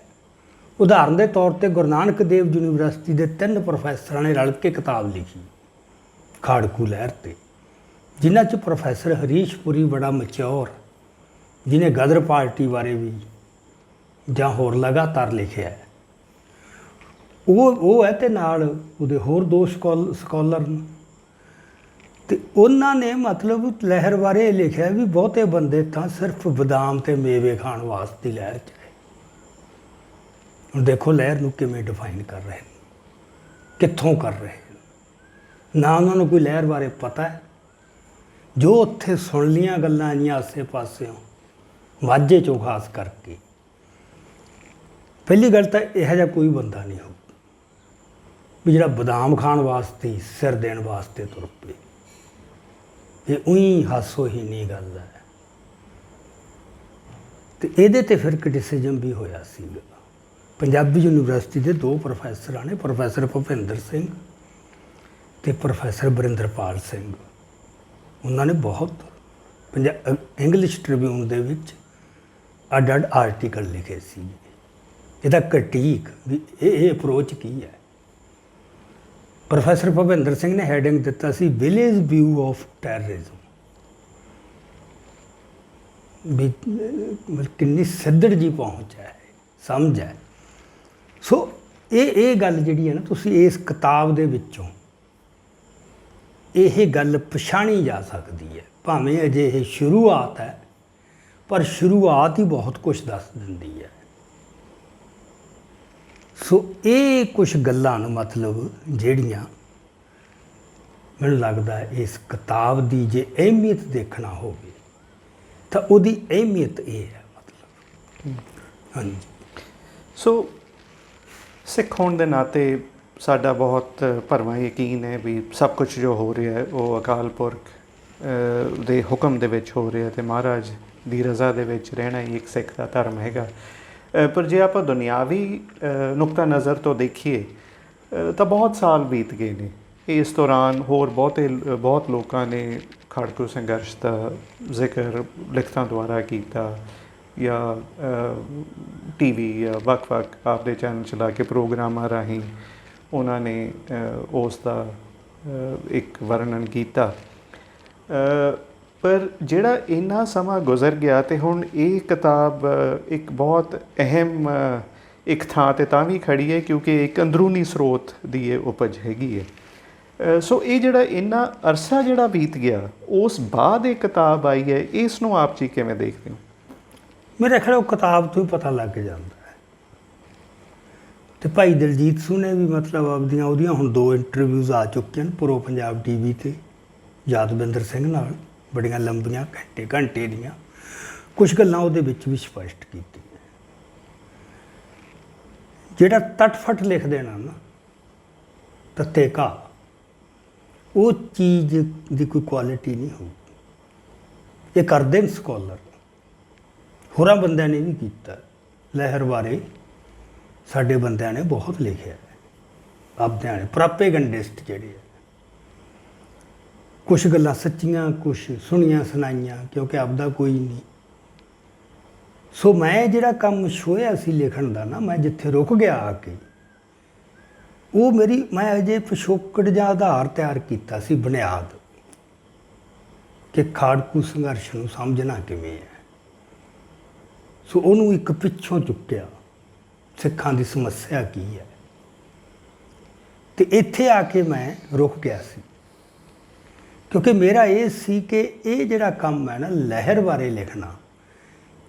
ਉਦਾਹਰਨ ਦੇ ਤੌਰ ਤੇ ਗੁਰੂ ਨਾਨਕ ਦੇਵ ਯੂਨੀਵਰਸਿਟੀ ਦੇ 3 ਪ੍ਰੋਫੈਸਰਾਂ ਨੇ ਰਲ ਕੇ ਕਿਤਾਬ ਲਿਖੀ ਖਾੜਕੂ ਲਹਿਰ 'ਤੇ, ਜਿਨ੍ਹਾਂ 'ਚ ਪ੍ਰੋਫੈਸਰ ਹਰੀਸ਼ ਪੁਰੀ ਬੜਾ ਮੈਚਿਓਰ, ਜਿਹਨੇ ਗਦਰ ਪਾਰਟੀ ਬਾਰੇ ਵੀ ਜਾਂ ਹੋਰ ਲਗਾਤਾਰ ਲਿਖਿਆ ਹੈ, ਉਹ ਹੈ, ਤੇ ਨਾਲ ਉਹਦੇ ਹੋਰ 2 ਸਕਾਲਰ ਨੇ। ਤੇ ਉਹਨਾਂ ਨੇ ਮਤਲਬ ਲਹਿਰ ਬਾਰੇ ਲਿਖਿਆ ਵੀ ਬਹੁਤੇ ਬੰਦੇ ਤਾਂ ਸਿਰਫ ਬਦਾਮ ਤੇ ਮੇਵੇ ਖਾਣ ਵਾਸਤੇ ਲਹਿਰ 'ਚ ਆਏ। ਹੁਣ ਦੇਖੋ ਲਹਿਰ ਨੂੰ ਕਿਵੇਂ ਡਿਫਾਈਨ ਕਰ ਰਹੇ ਨੇ, ਕਿੱਥੋਂ ਕਰ ਰਹੇ ਨੇ। ਨਾ ਉਹਨਾਂ ਨੂੰ ਕੋਈ ਲਹਿਰ ਬਾਰੇ ਪਤਾ ਹੈ। ਜੋ ਉੱਥੇ ਸੁਣ ਲੀਆਂ ਗੱਲਾਂ ਆਈਆਂ ਆਸੇ ਪਾਸਿਓਂ, ਮਾਝੇ 'ਚੋਂ ਖਾਸ ਕਰਕੇ, ਪਹਿਲੀ ਗੱਲ ਤਾਂ ਇਹੋ ਜਿਹਾ ਕੋਈ ਬੰਦਾ ਨਹੀਂ ਹੋ ਵੀ ਜਿਹੜਾ ਬਦਾਮ ਖਾਣ ਵਾਸਤੇ ਸਿਰ ਦੇਣ ਵਾਸਤੇ ਤੁਰ ਪਏ। ਇਹ ਉਹੀ ਹਾਸੋਹੀਣੀ ਗੱਲ ਹੈ। ਤੇ ਇਹਦੇ 'ਤੇ ਫਿਰ ਕ੍ਰਿਟਿਸਿਜ਼ਮ ਵੀ ਹੋਇਆ ਸੀਗਾ। ਪੰਜਾਬੀ ਯੂਨੀਵਰਸਿਟੀ ਦੇ 2 ਪ੍ਰੋਫੈਸਰਾਂ ਨੇ, ਪ੍ਰੋਫੈਸਰ ਭੁਪਿੰਦਰ ਸਿੰਘ ਤੇ ਪ੍ਰੋਫੈਸਰ ਬਰਿੰਦਰਪਾਲ ਸਿੰਘ, ਉਹਨਾਂ ਨੇ ਬਹੁਤ ਇੰਗਲਿਸ਼ ਟ੍ਰਿਬਿਊਨ ਦੇ ਵਿੱਚ ਅੱਡ-ਅੱਡ ਆਰਟੀਕਲ ਲਿਖੇ ਸੀ ਇਹਦਾ ਕ੍ਰਿਟੀਕ ਵੀ ਇਹ ਅਪਰੋਚ ਕੀ ਹੈ। ਪ੍ਰੋਫੈਸਰ ਭੁਪਿੰਦਰ ਸਿੰਘ ਨੇ ਹੈਡਿੰਗ ਦਿੱਤਾ ਸੀ ਵਿਲੇਜ ਵਿਊ ਆਫ ਟੈਰਰਿਜ਼ਮ, ਵੀ ਕਿੰਨੀ ਸਿੱਧੜ ਜੀ ਪਹੁੰਚ ਹੈ, ਸਮਝ ਹੈ। ਸੋ ਇਹ ਗੱਲ ਜਿਹੜੀ ਹੈ ਨਾ, ਤੁਸੀਂ ਇਸ ਕਿਤਾਬ ਦੇ ਵਿੱਚੋਂ ਇਹ ਗੱਲ ਪਛਾਣੀ ਜਾ ਸਕਦੀ ਹੈ, ਭਾਵੇਂ ਅਜੇ ਇਹ ਸ਼ੁਰੂਆਤ ਹੈ, ਪਰ ਸ਼ੁਰੂਆਤ ਹੀ ਬਹੁਤ ਕੁਝ ਦੱਸ ਦਿੰਦੀ ਹੈ। ਸੋ ਇਹ ਕੁਝ ਗੱਲਾਂ ਨੂੰ ਮਤਲਬ ਜਿਹੜੀਆਂ ਮੈਨੂੰ ਲੱਗਦਾ ਇਸ ਕਿਤਾਬ ਦੀ ਜੇ ਅਹਿਮੀਅਤ ਦੇਖਣਾ ਹੋਵੇ ਤਾਂ ਉਹਦੀ ਅਹਿਮੀਅਤ ਇਹ ਹੈ ਮਤਲਬ। ਹਾਂਜੀ। ਸੋ ਸਿੱਖ ਹੋਣ ਦੇ ਨਾਤੇ ਸਾਡਾ ਬਹੁਤ ਭਰਵਾਂ ਯਕੀਨ ਹੈ ਵੀ ਸਭ ਕੁਝ ਜੋ ਹੋ ਰਿਹਾ ਹੈ ਉਹ ਅਕਾਲ ਪੁਰਖ ਦੇ ਹੁਕਮ ਦੇ ਵਿੱਚ ਹੋ ਰਿਹਾ ਅਤੇ ਮਹਾਰਾਜ ਦੀ ਰਜ਼ਾ ਦੇ ਵਿੱਚ ਰਹਿਣਾ ਹੀ ਇੱਕ ਸਿੱਖ ਦਾ ਧਰਮ ਹੈਗਾ। ਪਰ ਜੇ ਆਪਾਂ ਦੁਨਿਆਵੀ ਨੁਕਤਾ ਨਜ਼ਰ ਤੋਂ ਦੇਖੀਏ ਤਾਂ ਬਹੁਤ ਸਾਲ ਬੀਤ ਗਏ ਨੇ। ਇਸ ਦੌਰਾਨ ਹੋਰ ਬਹੁਤ ਲੋਕਾਂ ਨੇ ਖਾੜਕੂ ਸੰਘਰਸ਼ ਦਾ ਜ਼ਿਕਰ ਲਿਖਤਾਂ ਦੁਆਰਾ ਕੀਤਾ ਜਾਂ TV ਜਾਂ ਵੱਖ-ਵੱਖ ਆਪਦੇ ਚੈਨਲ ਚਲਾ ਕੇ ਪ੍ਰੋਗਰਾਮਾਂ ਰਾਹੀਂ ਉਹਨਾਂ ਨੇ ਉਸ ਦਾ ਇੱਕ ਵਰਣਨ ਕੀਤਾ। ਪਰ ਜਿਹੜਾ ਇੰਨਾ ਸਮਾਂ ਗੁਜ਼ਰ ਗਿਆ ਅਤੇ ਹੁਣ ਇਹ ਕਿਤਾਬ ਇੱਕ ਬਹੁਤ ਅਹਿਮ ਇੱਕ ਥਾਂ 'ਤੇ ਤਾਂ ਵੀ ਖੜ੍ਹੀ ਹੈ ਕਿਉਂਕਿ ਇੱਕ ਅੰਦਰੂਨੀ ਸਰੋਤ ਦੀ ਇਹ ਉਪਜ ਹੈਗੀ ਹੈ। ਸੋ ਇਹ ਜਿਹੜਾ ਇੰਨਾ ਅਰਸਾ ਜਿਹੜਾ ਬੀਤ ਗਿਆ ਉਸ ਬਾਅਦ ਇਹ ਕਿਤਾਬ ਆਈ ਹੈ, ਇਸ ਨੂੰ ਆਪ ਜੀ ਕਿਵੇਂ ਦੇਖਦੇ ਹੋ? ਮੇਰੇ ਖਿਆਲ ਉਹ ਕਿਤਾਬ ਤੋਂ ਹੀ ਪਤਾ ਲੱਗ ਜਾਂਦਾ ਹੈ। ਅਤੇ ਭਾਈ ਦਲਜੀਤ ਸੂ ਨੇ ਵੀ ਮਤਲਬ ਉਹਦੀਆਂ ਹੁਣ 2 ਇੰਟਰਵਿਊਜ਼ ਆ ਚੁੱਕੀਆਂ ਨੇ ਪ੍ਰੋ ਪੰਜਾਬ TV 'ਤੇ ਯਾਦਵਿੰਦਰ ਸਿੰਘ ਨਾਲ, ਬੜੀਆਂ ਲੰਬੀਆਂ ਘੰਟੇ ਦੀਆਂ। ਕੁਝ ਗੱਲਾਂ ਉਹਦੇ ਵਿੱਚ ਵੀ ਸਪਸ਼ਟ ਕੀਤੀਆਂ। ਜਿਹੜਾ ਤਟਫਟ ਲਿਖ ਦੇਣਾ ਨਾ ਤੱਤੇ ਕਾ, ਉਹ ਚੀਜ਼ ਦੀ ਕੋਈ ਕੁਆਲਿਟੀ ਨਹੀਂ ਹੋਊਗੀ। ਇਹ ਕਰਦੇ ਨੇ ਸਕੋਲਰ, ਹੋਰਾਂ ਬੰਦਿਆਂ ਨੇ ਵੀ ਕੀਤਾ। ਲਹਿਰ ਬਾਰੇ ਸਾਡੇ ਬੰਦਿਆਂ ਨੇ ਬਹੁਤ ਲਿਖਿਆ ਹੈ, ਆਪਦਿਆਂ ਨੇ ਪ੍ਰਾਪੇਗੰਡਿਸਟ ਜਿਹੜੇ ਹੈ। ਕੁਛ ਗੱਲਾਂ ਸੱਚੀਆਂ, ਕੁਛ ਸੁਣੀਆਂ ਸੁਣਾਈਆਂ, ਕਿਉਂਕਿ ਆਪਦਾ ਕੋਈ ਨਹੀਂ। ਸੋ ਮੈਂ ਜਿਹੜਾ ਕੰਮ ਛੋਹਿਆ ਸੀ ਲਿਖਣ ਦਾ ਨਾ, ਮੈਂ ਜਿੱਥੇ ਰੁਕ ਗਿਆ ਆ ਕੇ, ਉਹ ਮੈਂ ਅਜੇ ਪਿਛੋਕੜ ਜਾਂ ਆਧਾਰ ਤਿਆਰ ਕੀਤਾ ਸੀ, ਬੁਨਿਆਦ, ਕਿ ਖਾੜਕੂ ਸੰਘਰਸ਼ ਨੂੰ ਸਮਝਣਾ ਕਿਵੇਂ ਹੈ। ਸੋ ਉਹਨੂੰ ਇੱਕ ਪਿੱਛੋਂ ਚੁੱਕਿਆ, ਸਿੱਖਾਂ ਦੀ ਸਮੱਸਿਆ ਕੀ ਹੈ, ਅਤੇ ਇੱਥੇ ਆ ਕੇ ਮੈਂ ਰੁਕ ਗਿਆ ਸੀ। ਕਿਉਂਕਿ ਮੇਰਾ ਇਹ ਸੀ ਕਿ ਇਹ ਜਿਹੜਾ ਕੰਮ ਹੈ ਨਾ ਲਹਿਰ ਬਾਰੇ ਲਿਖਣਾ,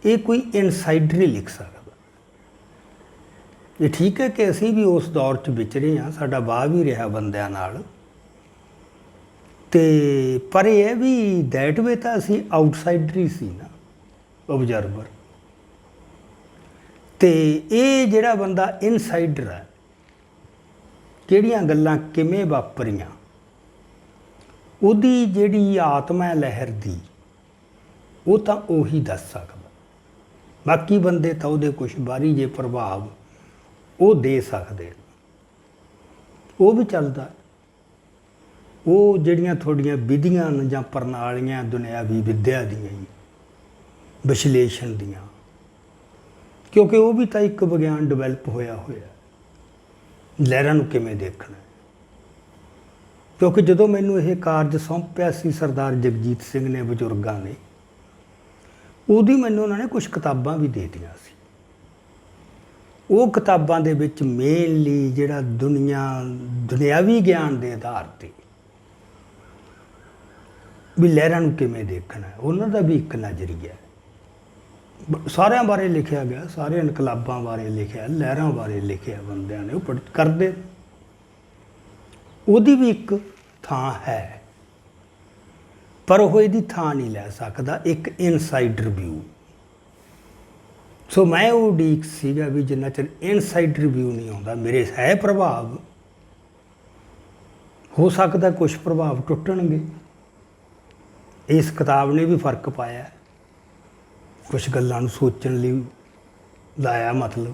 ਇਹ ਕੋਈ ਇਨਸਾਈਡਰ ਹੀ ਲਿਖ ਸਕਦਾ। ਇਹ ਠੀਕ ਹੈ ਕਿ ਅਸੀਂ ਵੀ ਉਸ ਦੌਰ 'ਚ ਵਿਚਰੇ ਹਾਂ, ਸਾਡਾ ਵਾਹ ਵੀ ਰਿਹਾ ਬੰਦਿਆਂ ਨਾਲ, ਅਤੇ ਪਰ ਇਹ ਹੈ ਵੀ ਦੈਟ ਵੇ ਤਾਂ ਅਸੀਂ ਆਊਟਸਾਈਡਰ ਹੀ ਸੀ ਨਾ, ਓਬਜ਼ਰਵਰ। ਅਤੇ ਇਹ ਜਿਹੜਾ ਬੰਦਾ ਇਨਸਾਈਡਰ ਹੈ, ਕਿਹੜੀਆਂ ਗੱਲਾਂ ਕਿਵੇਂ ਵਾਪਰੀਆਂ, ਉਹਦੀ ਜਿਹੜੀ ਆਤਮਾ ਹੈ ਲਹਿਰ ਦੀ, ਉਹ ਤਾਂ ਉਹੀ ਦੱਸ ਸਕਦਾ। ਬਾਕੀ ਬੰਦੇ ਤਾਂ ਉਹਦੇ ਕੁਛ ਬਾਹਰੀ ਜੇ ਪ੍ਰਭਾਵ ਉਹ ਦੇ ਸਕਦੇ, ਉਹ ਵੀ ਚੱਲਦਾ। ਉਹ ਜਿਹੜੀਆਂ ਤੁਹਾਡੀਆਂ ਵਿਧੀਆਂ ਜਾਂ ਪ੍ਰਣਾਲੀਆਂ ਦੁਨਿਆਵੀ ਵਿੱਦਿਆ ਦੀਆਂ ਹੀ, ਵਿਸ਼ਲੇਸ਼ਣ ਦੀਆਂ, ਕਿਉਂਕਿ ਉਹ ਵੀ ਤਾਂ ਇੱਕ ਵਿਗਿਆਨ ਡਿਵੈਲਪ ਹੋਇਆ ਲਹਿਰਾਂ ਨੂੰ ਕਿਵੇਂ ਦੇਖਣਾ। ਕਿਉਂਕਿ ਜਦੋਂ ਮੈਨੂੰ ਇਹ ਕਾਰਜ ਸੌਂਪਿਆ ਸੀ ਸਰਦਾਰ ਜਗਜੀਤ ਸਿੰਘ ਨੇ, ਬਜ਼ੁਰਗਾਂ ਨੇ, ਉਹਦੀ ਮੈਨੂੰ ਉਹਨਾਂ ਨੇ ਕੁਝ ਕਿਤਾਬਾਂ ਵੀ ਦੇ ਦਿੱਤੀਆਂ ਸੀ। ਉਹ ਕਿਤਾਬਾਂ ਦੇ ਵਿੱਚ ਮੇਨਲੀ ਜਿਹੜਾ ਦੁਨਿਆਵੀ ਗਿਆਨ ਦੇ ਆਧਾਰ 'ਤੇ ਵੀ ਲਹਿਰਾਂ ਨੂੰ ਕਿਵੇਂ ਦੇਖਣਾ, ਉਹਨਾਂ ਦਾ ਵੀ ਇੱਕ ਨਜ਼ਰੀਆ। ਸਾਰਿਆਂ ਬਾਰੇ ਲਿਖਿਆ ਗਿਆ, ਸਾਰੇ ਇਨਕਲਾਬਾਂ ਬਾਰੇ ਲਿਖਿਆ, ਲਹਿਰਾਂ ਬਾਰੇ ਲਿਖਿਆ ਬੰਦਿਆਂ ਨੇ, ਉਹ ਕਰਦੇ। ਉਹਦੀ ਵੀ ਇੱਕ ਥਾਂ ਹੈ, ਪਰ ਉਹ ਇਹਦੀ ਥਾਂ ਨਹੀਂ ਲੈ ਸਕਦਾ ਇੱਕ ਇਨਸਾਈਡਰ ਵਿਊ। ਸੋ ਮੈਂ ਉਹ ਉਡੀਕ ਸੀਗਾ ਵੀ ਜਿੰਨਾ ਚਿਰ ਇਨਸਾਈਡਰ ਵਿਊ ਨਹੀਂ ਆਉਂਦਾ, ਮੇਰੇ ਹੈ ਪ੍ਰਭਾਵ, ਹੋ ਸਕਦਾ ਕੁਝ ਪ੍ਰਭਾਵ ਟੁੱਟਣਗੇ। ਇਸ ਕਿਤਾਬ ਨੇ ਵੀ ਫਰਕ ਪਾਇਆ, ਕੁਝ ਗੱਲਾਂ ਨੂੰ ਸੋਚਣ ਲਈ ਲਾਇਆ ਮਤਲਬ।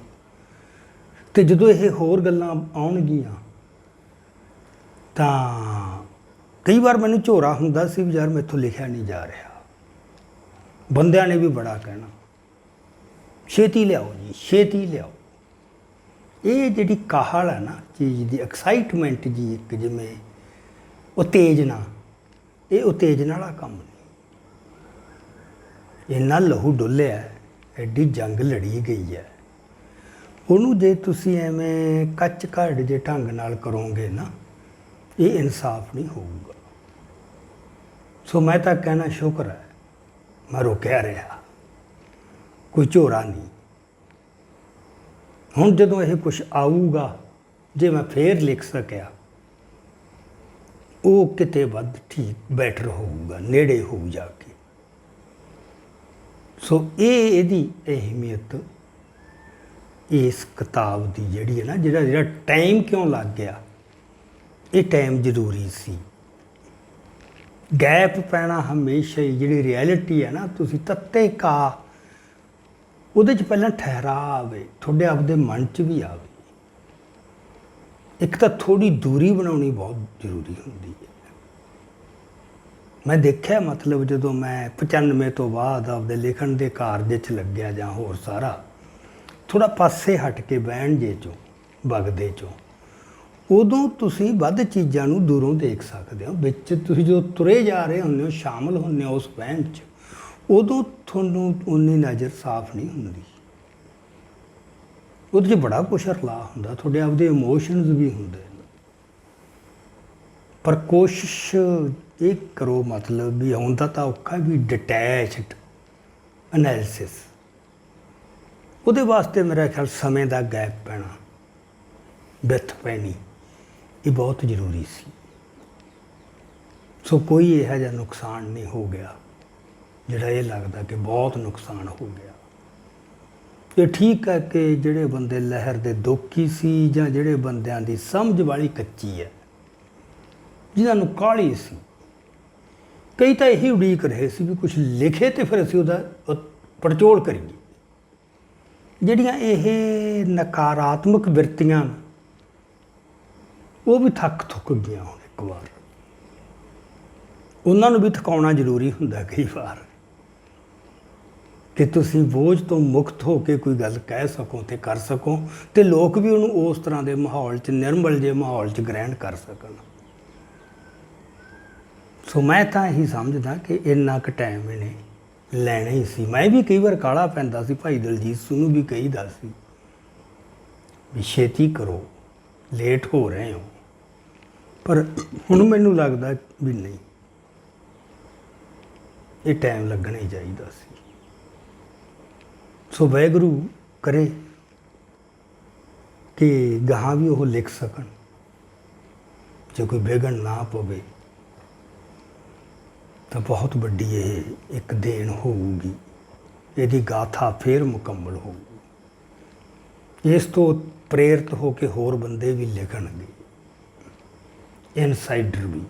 ਅਤੇ ਜਦੋਂ ਇਹ ਹੋਰ ਗੱਲਾਂ ਆਉਣਗੀਆਂ ਤਾਂ ਕਈ ਵਾਰ ਮੈਨੂੰ ਝੋਰਾ ਹੁੰਦਾ ਸੀ ਵੀ ਯਾਰ ਮੈਥੋਂ ਲਿਖਿਆ ਨਹੀਂ ਜਾ ਰਿਹਾ, ਬੰਦਿਆਂ ਨੇ ਵੀ ਬੜਾ ਕਹਿਣਾ ਛੇਤੀ ਲਿਆਓ ਜੀ, ਛੇਤੀ ਲਿਆਓ। ਇਹ ਜਿਹੜੀ ਕਾਹਲ ਹੈ ਨਾ ਚੀਜ਼ ਦੀ, ਐਕਸਾਈਟਮੈਂਟ ਜੀ, ਇੱਕ ਜਿਵੇਂ ਉਤੇਜਨਾ, ਇਹ ਉਤੇਜਨਾ ਵਾਲਾ ਕੰਮ ਨਹੀਂ। ਇੰਨਾ ਲਹੂ ਡੁੱਲਿਆ, ਐਡੀ ਜੰਗ ਲੜੀ ਗਈ ਹੈ, ਉਹਨੂੰ ਜੇ ਤੁਸੀਂ ਐਵੇਂ ਕੱਚ ਘੜ ਜੇ ਢੰਗ ਨਾਲ ਕਰੋਗੇ ਨਾ, ਇਹ ਇਨਸਾਫ ਨਹੀਂ ਹੋਊਗਾ। ਸੋ ਮੈਂ ਤਾਂ ਕਹਿਣਾ ਸ਼ੁਕਰ ਹੈ ਮੈਂ ਰੁਕਿਆ ਰਿਹਾ, ਕੋਈ ਝੋਰਾ ਨਹੀਂ। ਹੁਣ ਜਦੋਂ ਇਹ ਕੁਛ ਆਊਗਾ, ਜੇ ਮੈਂ ਫੇਰ ਲਿਖ ਸਕਿਆ, ਉਹ ਕਿਤੇ ਵੱਧ ਠੀਕ ਬੈਟਰ ਹੋਊਗਾ, ਨੇੜੇ ਹੋਊ ਜਾ ਕੇ। ਸੋ ਇਹਦੀ ਅਹਿਮੀਅਤ ਇਸ ਕਿਤਾਬ ਦੀ ਜਿਹੜੀ ਹੈ ਨਾ, ਜਿਹੜਾ ਟਾਈਮ ਕਿਉਂ ਲੱਗ ਗਿਆ, ਇਹ ਟਾਈਮ ਜ਼ਰੂਰੀ ਸੀ। ਗੈਪ ਪੈਣਾ ਹਮੇਸ਼ਾ ਹੀ, ਜਿਹੜੀ ਰਿਐਲਿਟੀ ਹੈ ਨਾ, ਤੁਸੀਂ ਤੱਤੇ ਕਾ ਉਹਦੇ 'ਚ ਪਹਿਲਾਂ ਠਹਿਰਾਅ ਆਵੇ, ਤੁਹਾਡੇ ਆਪਦੇ ਮਨ 'ਚ ਵੀ ਆਵੇ। ਇੱਕ ਤਾਂ ਥੋੜ੍ਹੀ ਦੂਰੀ ਬਣਾਉਣੀ ਬਹੁਤ ਜ਼ਰੂਰੀ ਹੁੰਦੀ ਹੈ। ਮੈਂ ਦੇਖਿਆ, ਮਤਲਬ ਜਦੋਂ ਮੈਂ 95 ਤੋਂ ਬਾਅਦ ਆਪਦੇ ਲਿਖਣ ਦੇ ਕਾਰਜ 'ਚ ਲੱਗਿਆ ਜਾਂ ਹੋਰ ਸਾਰਾ, ਥੋੜ੍ਹਾ ਪਾਸੇ ਹਟ ਕੇ ਬਹਿਣ ਜੇ 'ਚੋਂ, ਵਗਦੇ 'ਚੋਂ, ਉਦੋਂ ਤੁਸੀਂ ਵੱਧ ਚੀਜ਼ਾਂ ਨੂੰ ਦੂਰੋਂ ਦੇਖ ਸਕਦੇ ਹੋ। ਵਿੱਚ ਤੁਸੀਂ ਜੋ ਤੁਰੇ ਜਾ ਰਹੇ ਹੁੰਦੇ ਹੋ, ਸ਼ਾਮਲ ਹੁੰਦੇ ਹੋ ਉਸ ਵਹਿਣ 'ਚ, ਉਦੋਂ ਤੁਹਾਨੂੰ ਉਨੀ ਨਜ਼ਰ ਸਾਫ਼ ਨਹੀਂ ਹੁੰਦੀ। ਉਹਦੇ 'ਚ ਬੜਾ ਕੁਛ ਰਲਾ ਹੁੰਦਾ, ਤੁਹਾਡੇ ਆਪਦੇ ਇਮੋਸ਼ਨਸ ਵੀ ਹੁੰਦੇ ਨੇ। ਪਰ ਕੋਸ਼ਿਸ਼ ਇਹ ਕਰੋ, ਮਤਲਬ ਵੀ ਹੁੰਦਾ ਤਾਂ ਔਖਾ, ਵੀ ਡਿਟੈਚਡ ਐਨਾਲਿਸਿਸ, ਉਹਦੇ ਵਾਸਤੇ ਮੇਰਾ ਖਿਆਲ ਸਮੇਂ ਦਾ ਗੈਪ ਪੈਣਾ, ਵਿੱਥ ਪੈਣੀ, ਇਹ ਬਹੁਤ ਜ਼ਰੂਰੀ ਸੀ। ਸੋ ਕੋਈ ਇਹੋ ਜਿਹਾ ਨੁਕਸਾਨ ਨਹੀਂ ਹੋ ਗਿਆ ਜਿਹੜਾ ਇਹ ਲੱਗਦਾ ਕਿ ਬਹੁਤ ਨੁਕਸਾਨ ਹੋ ਗਿਆ। ਇਹ ਠੀਕ ਹੈ ਕਿ ਜਿਹੜੇ ਬੰਦੇ ਲਹਿਰ ਦੇ ਦੋਖੀ ਸੀ, ਜਾਂ ਜਿਹੜੇ ਬੰਦਿਆਂ ਦੀ ਸਮਝ ਵਾਲੀ ਕੱਚੀ ਹੈ, ਜਿਨ੍ਹਾਂ ਨੂੰ ਕਾਹਲੀ ਸੀ, ਕਈ ਤਾਂ ਇਹੀ ਉਡੀਕ ਰਹੇ ਸੀ ਵੀ ਕੁਛ ਲਿਖੇ ਤੇ ਫਿਰ ਅਸੀਂ ਉਹਦਾ ਪੜਚੋਲ ਕਰੀਏ। ਜਿਹੜੀਆਂ ਇਹ ਨਕਾਰਾਤਮਕ ਬਿਰਤੀਆਂ, ਉਹ ਵੀ ਥੱਕ ਗਈਆਂ ਹੁਣ ਇੱਕ ਵਾਰ। ਉਹਨਾਂ ਨੂੰ ਵੀ ਥਕਾਉਣਾ ਜ਼ਰੂਰੀ ਹੁੰਦਾ ਕਈ ਵਾਰ, ਕਿ ਤੁਸੀਂ ਬੋਝ ਤੋਂ ਮੁਕਤ ਹੋ ਕੇ ਕੋਈ ਗੱਲ ਕਹਿ ਸਕੋ ਤੇ ਕਰ ਸਕੋ, ਤੇ ਲੋਕ ਵੀ ਉਹਨੂੰ ਉਸ ਤਰ੍ਹਾਂ ਦੇ ਮਾਹੌਲ 'ਚ, ਨਿਰਮਲ ਜਿਹੇ ਮਾਹੌਲ 'ਚ ਗ੍ਰਹਿਣ ਕਰ ਸਕਣ। ਸੋ ਮੈਂ ਤਾਂ ਇਹੀ ਸਮਝਦਾ ਕਿ ਇੰਨਾ ਕੁ ਟਾਈਮ ਇਹਨੇ ਲੈਣਾ ਹੀ ਸੀ। ਮੈਂ ਵੀ ਕਈ ਵਾਰ ਕਾਹਲਾ ਪੈਂਦਾ ਸੀ, ਭਾਈ ਦਲਜੀਤ ਸਿੰਘ ਨੂੰ ਵੀ ਕਹੀਦਾ ਸੀ ਵੀ ਛੇਤੀ ਕਰੋ, ਲੇਟ ਹੋ ਰਹੇ ਹੋ। ਪਰ ਹੁਣ ਮੈਨੂੰ ਲੱਗਦਾ ਵੀ ਨਹੀਂ, ਇਹ ਟਾਈਮ ਲੱਗਣਾ ਹੀ ਚਾਹੀਦਾ ਸੀ। ਸੋ ਵਾਹਿਗੁਰੂ ਕਰੇ ਕਿ ਗਾਹਾਂ ਵੀ ਉਹ ਲਿਖ ਸਕਣ, ਜੇ ਕੋਈ ਵਿਘਨ ਨਾ ਪਵੇ ਤਾਂ ਬਹੁਤ ਵੱਡੀ ਇਹ ਇੱਕ ਦੇਣ ਹੋਊਗੀ, ਇਹਦੀ ਗਾਥਾ ਫੇਰ ਮੁਕੰਮਲ ਹੋਊਗੀ। ਇਸ ਤੋਂ ਪ੍ਰੇਰਿਤ ਹੋ ਕੇ ਹੋਰ ਬੰਦੇ ਵੀ ਲਿਖਣਗੇ, ਇਨਸਾਈਡਰ ਵੀ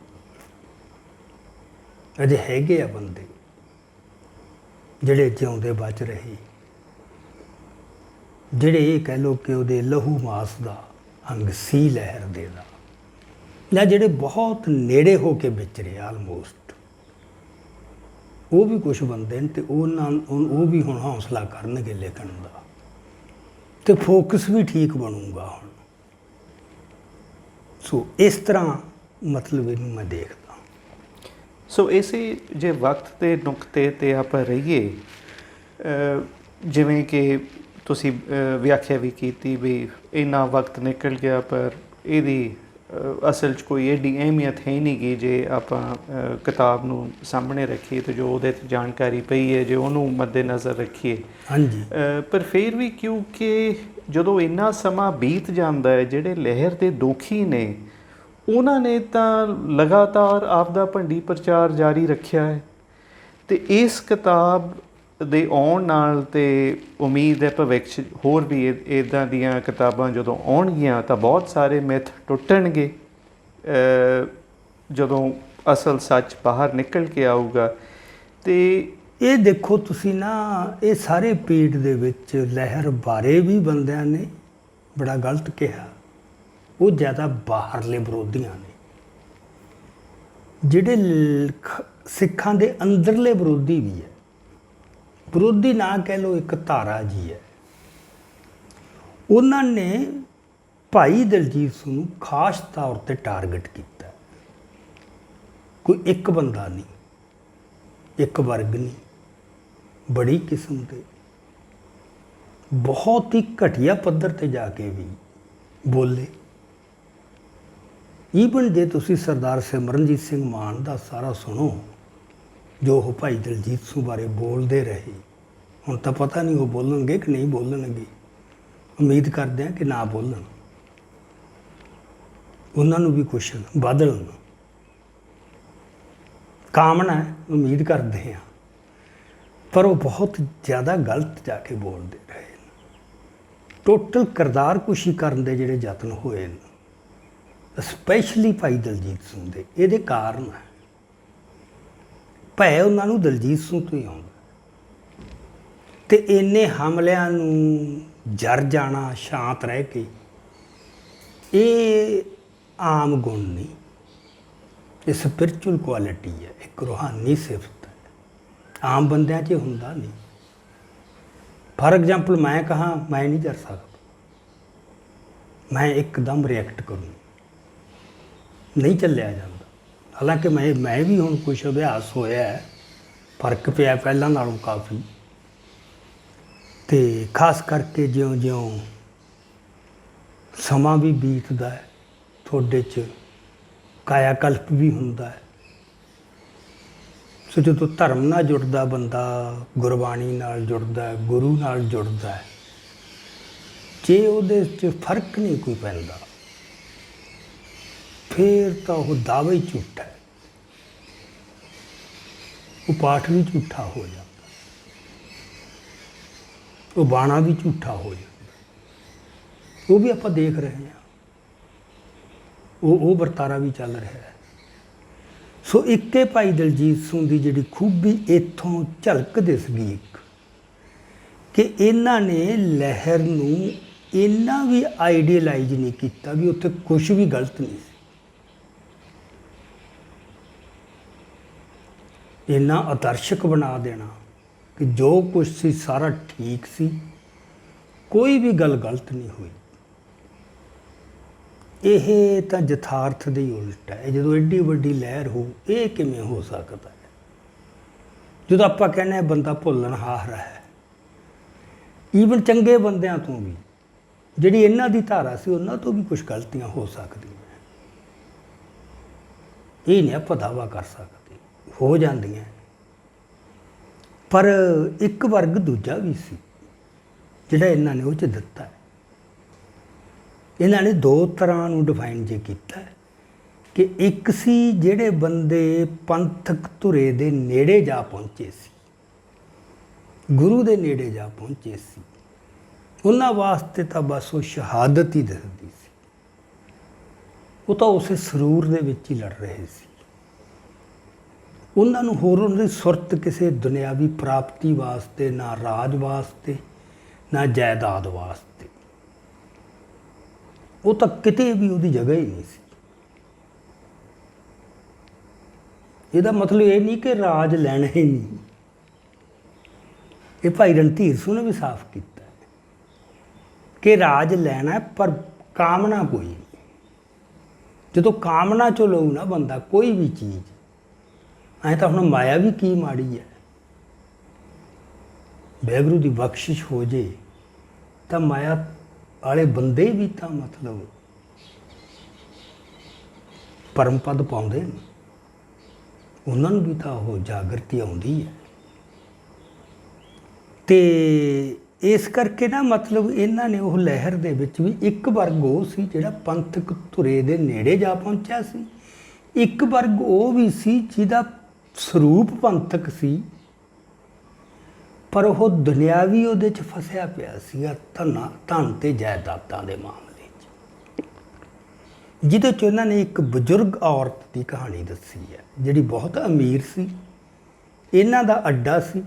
ਅਜੇ ਹੈਗੇ ਆ ਬੰਦੇ ਜਿਹੜੇ ਜਿਉਂਦੇ ਬਚ ਰਹੇ, ਜਿਹੜੇ ਇਹ ਕਹਿ ਲਓ ਕਿ ਉਹਦੇ ਲਹੂ ਮਾਸ ਦਾ ਅੰਗ ਸੀ ਲਹਿਰ ਦੇ ਦਾ, ਜਾਂ ਜਿਹੜੇ ਬਹੁਤ ਨੇੜੇ ਹੋ ਕੇ ਵਿਚਰੇ ਆਲਮੋਸਟ, ਉਹ ਵੀ ਕੁਛ ਬੰਦੇ ਨੇ। ਤੇ ਉਹ ਵੀ ਹੁਣ ਹੌਸਲਾ ਕਰਨਗੇ ਲਿਖਣ ਦਾ, ਤੇ ਫੋਕਸ ਵੀ ਠੀਕ ਬਣੂਗਾ ਹੁਣ। ਸੋ ਇਸ ਤਰ੍ਹਾਂ ਮਤਲਬ ਇਹਨੂੰ ਮੈਂ ਦੇਖਦਾ। ਸੋ ਇਸੇ ਜੇ ਵਕਤ ਦੇ ਨੁਕਤੇ 'ਤੇ ਆਪਾਂ ਰਹੀਏ, ਜਿਵੇਂ ਕਿ ਤੁਸੀਂ ਵਿਆਖਿਆ ਵੀ ਕੀਤੀ ਵੀ ਇੰਨਾ ਵਕਤ ਨਿਕਲ ਗਿਆ, ਪਰ ਇਹਦੀ ਅਸਲ 'ਚ ਕੋਈ ਐਡੀ ਅਹਿਮੀਅਤ ਹੈ ਨਹੀਂ ਗੀ ਜੇ ਆਪਾਂ ਕਿਤਾਬ ਨੂੰ ਸਾਹਮਣੇ ਰੱਖੀਏ, ਅਤੇ ਜੋ ਉਹਦੇ 'ਤੇ ਜਾਣਕਾਰੀ ਪਈ ਹੈ ਜੇ ਉਹਨੂੰ ਮੱਦੇ-ਨਜ਼ਰ ਰੱਖੀਏ। ਹਾਂਜੀ। ਪਰ ਫਿਰ ਵੀ ਕਿਉਂਕਿ ਜਦੋਂ ਇੰਨਾ ਸਮਾਂ ਬੀਤ ਜਾਂਦਾ ਹੈ, ਜਿਹੜੇ ਲਹਿਰ ਦੇ ਦੋਖੀ ਨੇ ਉਹਨਾਂ ਨੇ ਤਾਂ ਲਗਾਤਾਰ ਆਪਦਾ ਭੰਡੀ ਪ੍ਰਚਾਰ ਜਾਰੀ ਰੱਖਿਆ ਹੈ, ਅਤੇ ਇਸ ਕਿਤਾਬ ਦੇ ਆਉਣ ਨਾਲ ਤੇ ਉਮੀਦ ਹੈ ਭਵਿੱਖ 'ਚ ਹੋਰ ਵੀ ਇੱਦਾਂ ਦੀਆਂ ਕਿਤਾਬਾਂ ਜਦੋਂ ਆਉਣਗੀਆਂ ਤਾਂ ਬਹੁਤ ਸਾਰੇ ਮਿੱਥ ਟੁੱਟਣਗੇ, ਜਦੋਂ ਅਸਲ ਸੱਚ ਬਾਹਰ ਨਿਕਲ ਕੇ ਆਊਗਾ। ਅਤੇ ਇਹ ਦੇਖੋ ਤੁਸੀਂ ਨਾ, ਇਹ ਸਾਰੇ ਪੀੜ ਦੇ ਵਿੱਚ ਲਹਿਰ ਬਾਰੇ ਵੀ ਬੰਦਿਆਂ ਨੇ ਬੜਾ ਗਲਤ ਕਿਹਾ। ਉਹ ਜ਼ਿਆਦਾ ਬਾਹਰਲੇ ਵਿਰੋਧੀਆਂ ਨੇ, ਜਿਹੜੇ ਸਿੱਖਾਂ ਦੇ ਅੰਦਰਲੇ ਵਿਰੋਧੀ ਵੀ ਹੈ, ਵਿਰੋਧੀ ਨਾ ਕਹਿ ਲਓ, ਇੱਕ ਧਾਰਾ ਜੀ ਹੈ, ਉਹਨਾਂ ਨੇ ਭਾਈ ਦਲਜੀਤ ਸਿੰਘ ਨੂੰ ਖਾਸ ਤੌਰ ਤੇ ਟਾਰਗੇਟ ਕੀਤਾ। ਕੋਈ ਇੱਕ ਬੰਦਾ ਨਹੀਂ, ਇੱਕ ਵਰਗ ਨਹੀਂ, ਬੜੀ ਕਿਸਮ ਦੇ ਬਹੁਤ ਹੀ ਘਟੀਆ ਪੱਧਰ ਤੇ ਜਾ ਕੇ ਵੀ ਬੋਲੇ। ਈਵਨ ਜੇ ਤੁਸੀਂ ਸਰਦਾਰ ਸਿਮਰਨਜੀਤ ਸਿੰਘ ਮਾਨ ਦਾ ਸਾਰਾ ਸੁਣੋ, ਜੋ ਉਹ ਭਾਈ ਦਲਜੀਤ ਸਿੰਘ ਬਾਰੇ ਬੋਲਦੇ ਰਹੇ, ਹੁਣ ਤਾਂ ਪਤਾ ਨਹੀਂ ਉਹ ਬੋਲਣਗੇ ਕਿ ਨਹੀਂ ਬੋਲਣਗੇ, ਉਮੀਦ ਕਰਦੇ ਹਾਂ ਕਿ ਨਾ ਬੋਲਣ, ਉਹਨਾਂ ਨੂੰ ਵੀ ਕੁਛ ਬਦਲਣ, ਕਾਮਨਾ ਹੈ, ਉਮੀਦ ਕਰਦੇ ਹਾਂ, ਪਰ ਉਹ ਬਹੁਤ ਜ਼ਿਆਦਾ ਗਲਤ ਜਾ ਕੇ ਬੋਲਦੇ ਰਹੇ। ਟੋਟਲ ਕਿਰਦਾਰ ਕੁਸ਼ੀ ਕਰਨ ਦੇ ਜਿਹੜੇ ਯਤਨ ਹੋਏ ਨੇ, ਸਪੈਸ਼ਲੀ ਭਾਈ ਦਲਜੀਤ ਸਿੰਘ ਦੇ, ਇਹਦੇ ਕਾਰਨ ਹੈ ਭੈ ਉਹਨਾਂ ਨੂੰ ਦਲਜੀਤ ਸਿੰਘ ਤੋਂ ਹੀ ਆਉਂਦਾ, ਤੇ ਇੰਨੇ ਹਮਲਿਆਂ ਨੂੰ ਜਰ ਜਾਣਾ ਸ਼ਾਂਤ ਰਹਿ ਕੇ, ਇਹ ਆਮ ਗੁਣ ਨਹੀਂ, ਇਹ ਸਪਿਰਚੁਅਲ ਕੁਆਲਿਟੀ ਹੈ, ਇੱਕ ਰੂਹਾਨੀ ਸਿਫਤ ਹੈ, ਆਮ ਬੰਦਿਆਂ 'ਚ ਹੁੰਦਾ ਨਹੀਂ। ਫਾਰ ਐਗਜ਼ਾਮਪਲ ਮੈਂ ਕਹਾਂ ਮੈਂ ਨਹੀਂ ਜਰ ਸਕਦਾ, ਮੈਂ ਇੱਕਦਮ ਰਿਐਕਟ ਕਰੂੰ, ਨਹੀਂ ਚੱਲਿਆ ਜਾਂਦਾ। ਹਾਲਾਂਕਿ ਮੈਂ ਵੀ ਹੁਣ ਕੁਛ ਅਭਿਆਸ ਹੋਇਆ ਹੈ, ਫਰਕ ਪਿਆ ਪਹਿਲਾਂ ਨਾਲੋਂ ਕਾਫੀ, ਅਤੇ ਖਾਸ ਕਰਕੇ ਜਿਉਂ-ਜਿਉਂ ਸਮਾਂ ਵੀ ਬੀਤਦਾ ਹੈ, ਤੁਹਾਡੇ 'ਚ ਕਾਇਆ ਕਲਪ ਵੀ ਹੁੰਦਾ ਹੈ। ਸੋ ਜਦੋਂ ਧਰਮ ਨਾਲ ਜੁੜਦਾ ਬੰਦਾ, ਗੁਰਬਾਣੀ ਨਾਲ ਜੁੜਦਾ, ਗੁਰੂ ਨਾਲ ਜੁੜਦਾ, ਜੇ ਉਹਦੇ 'ਚ ਫਰਕ ਨਹੀਂ ਕੋਈ ਪੈਂਦਾ, ਫਿਰ ਤਾਂ ਉਹ ਦਾਅਵਾ ਹੀ ਝੂਠਾ ਹੈ, ਉਹ ਪਾਠ ਵੀ ਝੂਠਾ ਹੋ ਜਾਂਦਾ, ਉਹ ਬਾਣਾ ਵੀ ਝੂਠਾ ਹੋ ਜਾਂਦਾ। ਉਹ ਵੀ ਆਪਾਂ ਦੇਖ ਰਹੇ ਹਾਂ, ਉਹ ਵਰਤਾਰਾ ਵੀ ਚੱਲ ਰਿਹਾ ਹੈ। ਸੋ ਇੱਕੇ ਭਾਈ ਦਲਜੀਤ ਸਿੰਘ ਦੀ ਜਿਹੜੀ ਖੂਬੀ ਇੱਥੋਂ ਝਲਕ ਦਿਸ ਗਈ ਇੱਕ, ਕਿ ਇਹਨਾਂ ਨੇ ਲਹਿਰ ਨੂੰ ਇੰਨਾ ਵੀ ਆਈਡੀਅਲਾਈਜ਼ ਨਹੀਂ ਕੀਤਾ ਵੀ ਉੱਥੇ ਕੁਛ ਵੀ ਗਲਤ ਨਹੀਂ ਸੀ, ਇੰਨਾ ਆਦਰਸ਼ਕ ਬਣਾ ਦੇਣਾ ਕਿ ਜੋ ਕੁਛ ਸੀ ਸਾਰਾ ਠੀਕ ਸੀ, ਕੋਈ ਵੀ ਗੱਲ ਗਲਤ ਨਹੀਂ ਹੋਈ। ਇਹ ਤਾਂ ਯਥਾਰਥ ਦੇ ਹੀ ਉਲਟ ਹੈ। ਜਦੋਂ ਐਡੀ ਵੱਡੀ ਲਹਿਰ ਹੋ, ਇਹ ਕਿਵੇਂ ਹੋ ਸਕਦਾ ਹੈ? ਜਦੋਂ ਆਪਾਂ ਕਹਿੰਦੇ ਹਾਂ ਬੰਦਾ ਭੁੱਲਣਹਾਰ ਹੈ, ਈਵਨ ਚੰਗੇ ਬੰਦਿਆਂ ਤੋਂ ਵੀ, ਜਿਹੜੀ ਇਹਨਾਂ ਦੀ ਧਾਰਾ ਸੀ, ਉਹਨਾਂ ਤੋਂ ਵੀ ਕੁਝ ਗਲਤੀਆਂ ਹੋ ਸਕਦੀਆਂ, ਇਹ ਨਹੀਂ ਆਪਾਂ ਦਾਅਵਾ ਕਰ ਸਕਦੇ, ਹੋ ਜਾਂਦੀਆਂ। ਪਰ ਇੱਕ ਵਰਗ ਦੂਜਾ ਵੀ ਸੀ ਜਿਹੜਾ ਇਹਨਾਂ ਨੇ ਉਹ 'ਚ ਦਿੱਤਾ ਹੈ। ਇਹਨਾਂ ਨੇ ਦੋ ਤਰ੍ਹਾਂ ਨੂੰ ਡਿਫਾਈਨ ਜੇ ਕੀਤਾ ਕਿ ਇੱਕ ਸੀ ਜਿਹੜੇ ਬੰਦੇ ਪੰਥਕ ਧੁਰੇ ਦੇ ਨੇੜੇ ਜਾ ਪਹੁੰਚੇ ਸੀ, ਗੁਰੂ ਦੇ ਨੇੜੇ ਜਾ ਪਹੁੰਚੇ ਸੀ, ਉਹਨਾਂ ਵਾਸਤੇ ਤਾਂ ਬਸ ਉਹ ਸ਼ਹਾਦਤ ਹੀ ਦਿਸਦੀ ਸੀ, ਉਹ ਤਾਂ ਉਸੇ ਸਰੂਰ ਦੇ ਵਿੱਚ ਹੀ ਲੜ ਰਹੇ ਸੀ। ਉਹਨਾਂ ਨੂੰ ਹੋਰ ਉਹਨਾਂ ਦੀ ਸੁਰਤ ਕਿਸੇ ਦੁਨਿਆਵੀ ਪ੍ਰਾਪਤੀ ਵਾਸਤੇ, ਨਾ ਰਾਜ ਵਾਸਤੇ, ਨਾ ਜਾਇਦਾਦ ਵਾਸਤੇ, ਉਹ ਤਾਂ ਕਿਤੇ ਵੀ ਉਹਦੀ ਜਗ੍ਹਾ ਹੀ ਨਹੀਂ ਸੀ। ਇਹਦਾ ਮਤਲਬ ਇਹ ਨਹੀਂ ਕਿ ਰਾਜ ਲੈਣਾ ਹੀ ਨਹੀਂ, ਇਹ ਭਾਈ ਰਣਧੀਰ ਸਿੰਘ ਨੇ ਵੀ ਸਾਫ਼ ਕੀਤਾ ਕਿ ਰਾਜ ਲੈਣਾ ਪਰ ਕਾਮਨਾ ਕੋਈ ਨਹੀਂ। ਜਦੋਂ ਕਾਮਨਾ ਚੋਂ ਲਊ ਨਾ ਬੰਦਾ ਕੋਈ ਵੀ ਚੀਜ਼, ਐਂ ਤਾਂ ਹੁਣ ਮਾਇਆ ਵੀ ਕੀ ਮਾੜੀ ਹੈ, ਵਾਹਿਗੁਰੂ ਦੀ ਬਖਸ਼ਿਸ਼ ਹੋ ਜੇ ਤਾਂ ਮਾਇਆ ਵਾਲੇ ਬੰਦੇ ਵੀ ਤਾਂ ਮਤਲਬ ਪਰਮ ਪਦ ਪਾਉਂਦੇ ਨੇ, ਉਹਨਾਂ ਨੂੰ ਵੀ ਤਾਂ ਉਹ ਜਾਗਰਤੀ ਆਉਂਦੀ ਹੈ। ਤੇ ਇਸ ਕਰਕੇ ਨਾ ਮਤਲਬ ਇਹਨਾਂ ਨੇ ਉਹ ਲਹਿਰ ਦੇ ਵਿੱਚ ਵੀ ਇੱਕ ਵਰਗ ਉਹ ਸੀ ਜਿਹੜਾ ਪੰਥਕ ਧੁਰੇ ਦੇ ਨੇੜੇ ਜਾ ਪਹੁੰਚਿਆ ਸੀ, ਇੱਕ ਵਰਗ ਉਹ ਵੀ ਸੀ ਜਿਹਦਾ ਸਰੂਪ ਪੰਥਕ ਸੀ, ਪਰ ਉਹ ਦੁਨਿਆਵੀ ਉਹਦੇ 'ਚ ਫਸਿਆ ਪਿਆ ਸੀਗਾ, ਧਨ ਤੇ ਜਾਇਦਾਦਾਂ ਦੇ ਮਾਮਲੇ 'ਚ, ਜਿਹਦੇ 'ਚ ਉਹਨਾਂ ਨੇ ਇੱਕ ਬਜ਼ੁਰਗ ਔਰਤ ਦੀ ਕਹਾਣੀ ਦੱਸੀ ਹੈ ਜਿਹੜੀ ਬਹੁਤ ਅਮੀਰ ਸੀ, ਇਹਨਾਂ ਦਾ ਅੱਡਾ ਸੀ।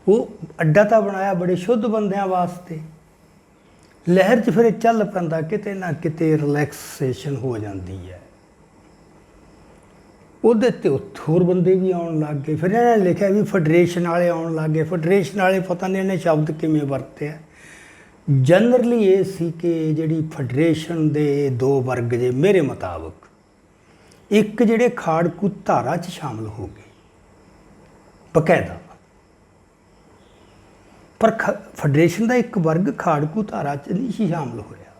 ਉਹ ਅੱਡਾ ਤਾਂ ਬਣਾਇਆ ਬੜੇ ਸ਼ੁੱਧ ਬੰਦਿਆਂ ਵਾਸਤੇ, ਲਹਿਰ 'ਚ ਫਿਰ ਚੱਲ ਪੈਂਦਾ, ਕਿਤੇ ਨਾ ਕਿਤੇ ਰਿਲੈਕਸੇਸ਼ਨ ਹੋ ਜਾਂਦੀ ਹੈ। ਉਹਦੇ ਤੇ ਹੋਰ ਬੰਦੇ ਵੀ ਆਉਣ ਲੱਗ ਗਏ। ਫਿਰ ਇਹਨਾਂ ਨੇ ਲਿਖਿਆ ਵੀ ਫੈਡਰੇਸ਼ਨ ਵਾਲੇ ਆਉਣ ਲੱਗ ਗਏ। ਫੈਡਰੇਸ਼ਨ ਵਾਲੇ ਪਤਾ ਨਹੀਂ ਇਹਨੇ ਸ਼ਬਦ ਕਿਵੇਂ ਵਰਤਿਆ। ਜਨਰਲੀ ਇਹ ਸੀ ਕਿ ਜਿਹੜੀ ਫੈਡਰੇਸ਼ਨ ਦੇ ਦੋ ਵਰਗ ਜੇ ਮੇਰੇ ਮੁਤਾਬਕ, ਇੱਕ ਜਿਹੜੇ ਖਾੜਕੂ ਧਾਰਾ 'ਚ ਸ਼ਾਮਲ ਹੋ ਗਏ ਬਕਾਇਦਾ, ਪਰ ਫੈਡਰੇਸ਼ਨ ਦਾ ਇੱਕ ਵਰਗ ਖਾੜਕੂ ਧਾਰਾ 'ਚ ਨਹੀਂ ਸੀ ਸ਼ਾਮਲ ਹੋਇਆ।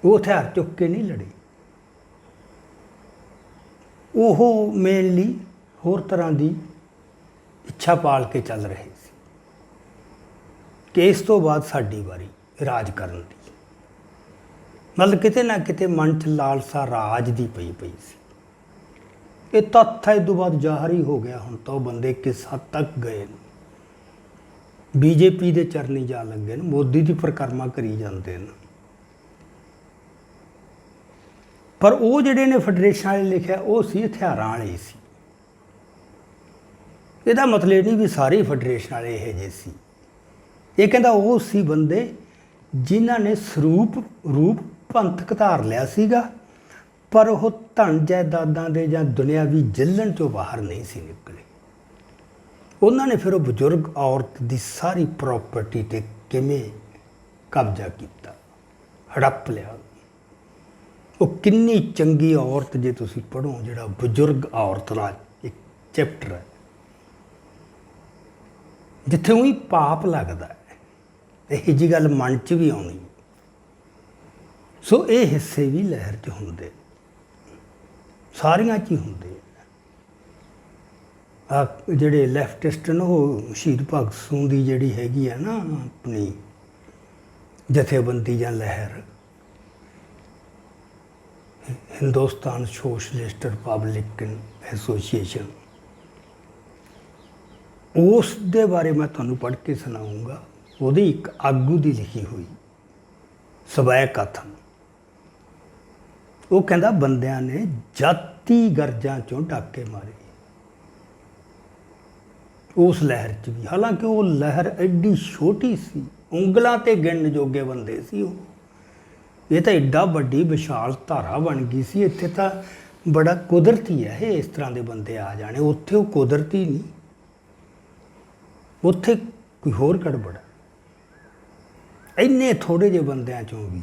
ਉਹ ਹਥਿਆਰ ਚੁੱਕ ਕੇ ਨਹੀਂ ਲੜੇ। ਉਹ ਮੇਨਲੀ ਹੋਰ ਤਰ੍ਹਾਂ ਦੀ ਇੱਛਾ ਪਾਲ ਕੇ ਚੱਲ ਰਹੇ ਸੀ ਕਿ ਇਸ ਤੋਂ ਬਾਅਦ ਸਾਡੀ ਵਾਰੀ ਰਾਜ ਕਰਨ ਦੀ। ਮਤਲਬ ਕਿਤੇ ਨਾ ਕਿਤੇ ਮਨ 'ਚ ਲਾਲਸਾ ਰਾਜ ਦੀ ਪਈ ਸੀ। ਇਹ ਤੱਥ ਇਸ ਤੋਂ ਬਾਅਦ ਜ਼ਾਹਰ ਹੀ ਹੋ ਗਿਆ। ਹੁਣ ਤਾਂ ਉਹ ਬੰਦੇ ਕਿਸ ਹੱਦ ਤੱਕ ਗਏ ਨੇ, ਬੀਜੇਪੀ ਦੇ ਚਰਨੀ ਜਾ ਲੱਗੇ ਨੇ, ਮੋਦੀ ਦੀ ਪਰਿਕਰਮਾ ਕਰੀ ਜਾਂਦੇ ਨੇ। ਪਰ ਉਹ ਜਿਹੜੇ ਨੇ ਫੈਡਰੇਸ਼ਨ ਵਾਲੇ ਲਿਖਿਆ ਉਹ ਸੀ ਹਥਿਆਰਾਂ ਵਾਲੇ ਸੀ। ਇਹਦਾ ਮਤਲਬ ਇਹ ਨਹੀਂ ਵੀ ਸਾਰੇ ਫੈਡਰੇਸ਼ਨ ਵਾਲੇ ਇਹੋ ਜਿਹੇ ਸੀ। ਇਹ ਕਹਿੰਦਾ ਉਹ ਸੀ ਬੰਦੇ ਜਿਨ੍ਹਾਂ ਨੇ ਰੂਪ ਪੰਥਕ ਧਾਰ ਲਿਆ ਸੀਗਾ, ਪਰ ਉਹ ਧਨ ਜਾਇਦਾਦਾਂ ਦੇ ਜਾਂ ਦੁਨਿਆਵੀ ਜਲਣ ਤੋਂ ਬਾਹਰ ਨਹੀਂ ਸੀ ਨਿਕਲੇ। ਉਹਨਾਂ ਨੇ ਫਿਰ ਉਹ ਬਜ਼ੁਰਗ ਔਰਤ ਦੀ ਸਾਰੀ ਪ੍ਰੋਪਰਟੀ 'ਤੇ ਕਿਵੇਂ ਕਬਜ਼ਾ ਕੀਤਾ, ਹੜੱਪ ਲਿਆ। ਉਹ ਕਿੰਨੀ ਚੰਗੀ ਔਰਤ, ਜੇ ਤੁਸੀਂ ਪੜ੍ਹੋ ਜਿਹੜਾ ਬਜ਼ੁਰਗ ਔਰਤ ਦਾ ਇੱਕ ਚੈਪਟਰ ਹੈ ਜਿੱਥੇ ਉਹੀ ਪਾਪ ਲੱਗਦਾ ਹੈ, ਇਹੋ ਜਿਹੀ ਗੱਲ ਮਨ 'ਚ ਵੀ ਆਉਣੀ। ਸੋ ਇਹ ਹਿੱਸੇ ਵੀ ਲਹਿਰ 'ਚ ਹੁੰਦੇ, ਸਾਰੀਆਂ 'ਚ ਹੀ ਹੁੰਦੇ ਆ। ਜਿਹੜੇ ਲੈਫਟਿਸਟ ਨੇ ਉਹ ਸ਼ਹੀਦ ਭਗਤ ਸਿੰਘ ਦੀ ਜਿਹੜੀ ਹੈਗੀ ਆ ਨਾ ਆਪਣੀ ਜਥੇਬੰਦੀ ਜਾਂ ਲਹਿਰ, ਹਿੰਦੁਸਤਾਨ ਸੋਸ਼ਲਿਸਟ ਰਿਪਬਲਿਕਨ ਐਸੋਸੀਏਸ਼ਨ, ਉਸ ਦੇ ਬਾਰੇ ਮੈਂ ਤੁਹਾਨੂੰ ਪੜ੍ਹ ਕੇ ਸੁਣਾਊਂਗਾ। ਉਹਦੀ ਇੱਕ ਆਗੂ ਦੀ ਲਿਖੀ ਹੋਈ ਸਵੈ ਕਥਨ। ਉਹ ਕਹਿੰਦਾ ਬੰਦਿਆਂ ਨੇ ਜਾਤੀ ਗਰਜਾਂ 'ਚੋਂ ਡਾਕੇ ਮਾਰੇ ਉਸ ਲਹਿਰ 'ਚ ਵੀ। ਹਾਲਾਂਕਿ ਉਹ ਲਹਿਰ ਐਡੀ ਛੋਟੀ ਸੀ, ਉਂਗਲਾਂ 'ਤੇ ਗਿਣਨ ਜੋਗੇ ਬੰਦੇ ਸੀ ਉਹ। ਇਹ ਤਾਂ ਐਡਾ ਵੱਡੀ ਵਿਸ਼ਾਲ ਧਾਰਾ ਬਣ ਗਈ ਸੀ। ਇੱਥੇ ਤਾਂ ਬੜਾ ਕੁਦਰਤੀ ਹੈ ਇਹ, ਇਸ ਤਰ੍ਹਾਂ ਦੇ ਬੰਦੇ ਆ ਜਾਣੇ। ਉੱਥੇ ਉਹ ਕੁਦਰਤੀ ਨਹੀਂ, ਉੱਥੇ ਕੋਈ ਹੋਰ ਗੜਬੜ ਹੈ। ਇੰਨੇ ਥੋੜ੍ਹੇ ਜਿਹੇ ਬੰਦਿਆਂ 'ਚੋਂ ਵੀ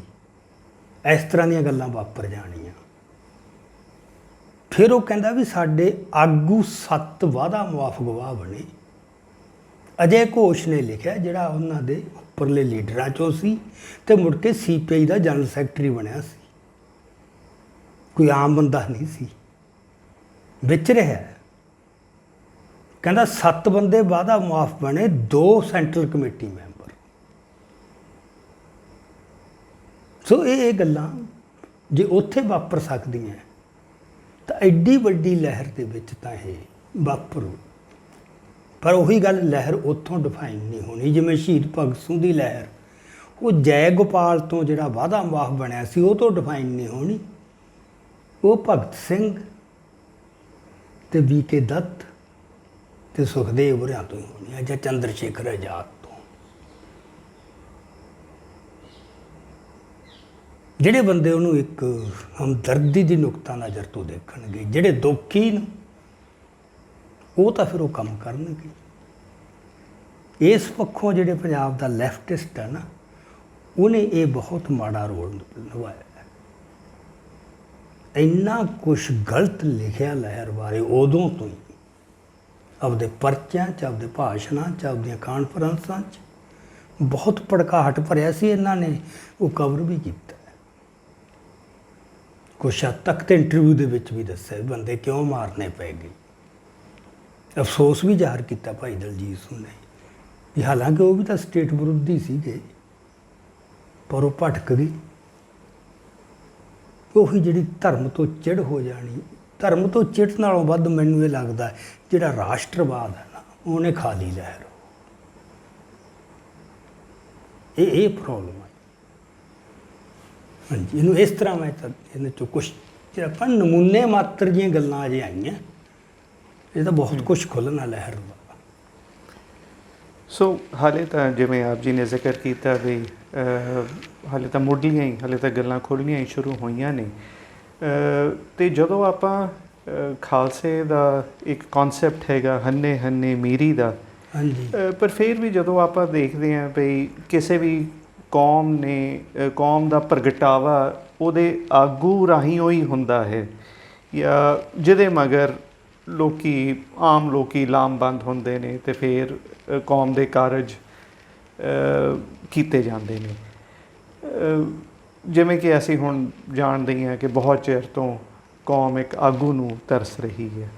ਇਸ ਤਰ੍ਹਾਂ ਦੀਆਂ ਗੱਲਾਂ ਵਾਪਰ ਜਾਣੀਆਂ। ਫਿਰ ਉਹ ਕਹਿੰਦਾ ਵੀ ਸਾਡੇ ਆਗੂ 7 ਵਾਅਦਾ ਮੁਆਫ ਗਵਾਹ ਬਣੇ। ਅਜੇ ਘੋਸ਼ ਨੇ ਲਿਖਿਆ, ਜਿਹੜਾ ਉਹਨਾਂ ਦੇ ਉੱਪਰਲੇ ਲੀਡਰਾਂ 'ਚੋਂ ਸੀ ਅਤੇ ਮੁੜ ਕੇ CPI ਦਾ ਜਨਰਲ ਸੈਕਟਰੀ ਬਣਿਆ ਸੀ। ਕੋਈ ਆਮ ਬੰਦਾ ਨਹੀਂ ਸੀ, ਵਿੱਚ ਰਿਹਾ। ਕਹਿੰਦਾ 7 ਬੰਦੇ ਵਾਅਦਾ ਮੁਆਫ ਬਣੇ, 2 ਸੈਂਟਰਲ ਕਮੇਟੀ ਮੈਂਬਰ। ਸੋ ਇਹ ਗੱਲਾਂ ਜੇ ਉੱਥੇ ਵਾਪਰ ਸਕਦੀਆਂ ਤਾਂ ਐਡੀ ਵੱਡੀ ਲਹਿਰ ਦੇ ਵਿੱਚ ਤਾਂ ਇਹ ਵਾਪਰੂ। ਪਰ ਉਹੀ ਗੱਲ, ਲਹਿਰ ਉੱਥੋਂ ਡਿਫਾਈਨ ਨਹੀਂ ਹੋਣੀ। ਜਿਵੇਂ ਸ਼ਹੀਦ ਭਗਤ ਸਿੰਘ ਦੀ ਲਹਿਰ, ਉਹ ਜੈ ਗੋਪਾਲ ਤੋਂ ਜਿਹੜਾ ਵਾਅਦਾ ਮੁਆਫ ਬਣਿਆ ਸੀ ਉਹ ਤੋਂ ਡਿਫਾਈਨ ਨਹੀਂ ਹੋਣੀ। ਉਹ ਭਗਤ ਸਿੰਘ ਤੇ VK ਦੱਤ ਤੇ ਸੁਖਦੇਵ ਹੋਰਾਂ ਤੋਂ ਹੀ ਹੋਣੀ ਹੈ, ਜਾਂ ਚੰਦਰ ਸ਼ੇਖਰ ਆਜ਼ਾਦ ਤੋਂ। ਜਿਹੜੇ ਬੰਦੇ ਉਹਨੂੰ ਇੱਕ ਹਮਦਰਦੀ ਦੀ ਨੁਕਤਾ ਨਜ਼ਰ ਤੋਂ ਦੇਖਣਗੇ, ਜਿਹੜੇ ਦੁਖੀ ਨੇ, ਉਹ ਤਾਂ ਫਿਰ ਉਹ ਕੰਮ ਕਰਨਗੇ। ਇਸ ਪੱਖੋਂ ਜਿਹੜੇ ਪੰਜਾਬ ਦਾ ਲੈਫਟਿਸਟ ਹੈ ਨਾ, ਉਹਨੇ ਇਹ ਬਹੁਤ ਮਾੜਾ ਰੋਲ ਨਿਭਾਇਆ। ਇੰਨਾ ਕੁਛ ਗਲਤ ਲਿਖਿਆ ਲਹਿਰ ਬਾਰੇ ਉਦੋਂ ਤੋਂ ਹੀ, ਆਪਦੇ ਪਰਚਿਆਂ 'ਚ, ਆਪਦੇ ਭਾਸ਼ਣਾਂ 'ਚ, ਆਪਦੀਆਂ ਕਾਨਫਰੰਸਾਂ 'ਚ ਬਹੁਤ ਭੜਕਾਹਟ ਭਰਿਆ ਸੀ। ਇਹਨਾਂ ਨੇ ਉਹ ਕਵਰ ਵੀ ਕੀਤਾ। ਕੁਛ ਹੱਦ ਤੱਕ ਤਾਂ ਇੰਟਰਵਿਊ ਦੇ ਵਿੱਚ ਵੀ ਦੱਸਿਆ ਬੰਦੇ ਕਿਉਂ ਮਾਰਨੇ ਪੈ ਗਏ। ਅਫਸੋਸ ਵੀ ਜ਼ਾਹਰ ਕੀਤਾ ਭਾਈ ਦਲਜੀਤ ਸਿੰਘ ਨੇ ਵੀ ਹਾਲਾਂਕਿ ਉਹ ਵੀ ਤਾਂ ਸਟੇਟ ਵਿਰੋਧੀ ਸੀਗੇ, ਪਰ ਉਹ ਭਟਕ ਗਏ। ਉਹੀ ਜਿਹੜੀ ਧਰਮ ਤੋਂ ਚਿੜ ਹੋ ਜਾਣੀ, ਧਰਮ ਤੋਂ ਚਿੜ ਨਾਲੋਂ ਵੱਧ ਮੈਨੂੰ ਇਹ ਲੱਗਦਾ ਜਿਹੜਾ ਰਾਸ਼ਟਰਵਾਦ ਹੈ ਨਾ, ਉਹਨੇ ਖਾ ਲਈ ਲਹਿਰ। ਇਹ ਪ੍ਰੋਬਲਮ ਹੈ। ਹਾਂਜੀ, ਇਹਨੂੰ ਇਸ ਤਰ੍ਹਾਂ ਮੈਂ ਤਾਂ ਇਹਨਾਂ 'ਚੋਂ ਕੁਛ ਜਿਹੜਾ ਆਪਾਂ ਨਮੂਨੇ ਮਾਤਰ ਦੀਆਂ ਗੱਲਾਂ ਅਜੇ ਆਈਆਂ, ਇਹ ਤਾਂ ਬਹੁਤ ਕੁਛ ਖੁੱਲ੍ਹਣਾ ਲਹਿਰ ਦਾ। ਸੋ ਹਾਲੇ ਤਾਂ ਜਿਵੇਂ ਆਪ ਜੀ ਨੇ ਜ਼ਿਕਰ ਕੀਤਾ ਵੀ ਹਾਲੇ ਤਾਂ ਮੁੱਢਲੀਆਂ ਹੀ, ਹਾਲੇ ਤਾਂ ਗੱਲਾਂ ਖੁੱਲ੍ਹਣੀਆਂ ਹੀ ਸ਼ੁਰੂ ਹੋਈਆਂ ਨੇ। ਤੇ ਜਦੋਂ ਆਪਾਂ ਖਾਲਸੇ ਦਾ ਇੱਕ ਕਨਸੈਪਟ ਹੈਗਾ ਹੰਨੇ ਹੰਨੇ ਮੀਰੀ ਦਾ, ਹਾਂਜੀ ਪਰ ਫਿਰ ਵੀ ਜਦੋਂ ਆਪਾਂ ਦੇਖਦੇ ਹਾਂ ਵੀ ਕਿਸੇ ਵੀ ਕੌਮ ਨੇ ਕੌਮ ਦਾ ਪ੍ਰਗਟਾਵਾ ਉਹਦੇ ਆਗੂ ਰਾਹੀਂ ਉਹੀ ਹੁੰਦਾ ਹੈ, ਜਾਂ ਜਿਹਦੇ ਮਗਰ ਆਮ ਲੋਕੀ ਲਾਮਬੰਦ ਹੁੰਦੇ ਨੇ ਅਤੇ ਫਿਰ ਕੌਮ ਦੇ ਕਾਰਜ ਕੀਤੇ ਜਾਂਦੇ ਨੇ। ਜਿਵੇਂ ਕਿ ਅਸੀਂ ਹੁਣ ਜਾਣਦੇ ਹੀ ਹਾਂ ਕਿ ਬਹੁਤ ਚਿਰ ਤੋਂ ਕੌਮ ਇੱਕ ਆਗੂ ਨੂੰ ਤਰਸ ਰਹੀ ਹੈ।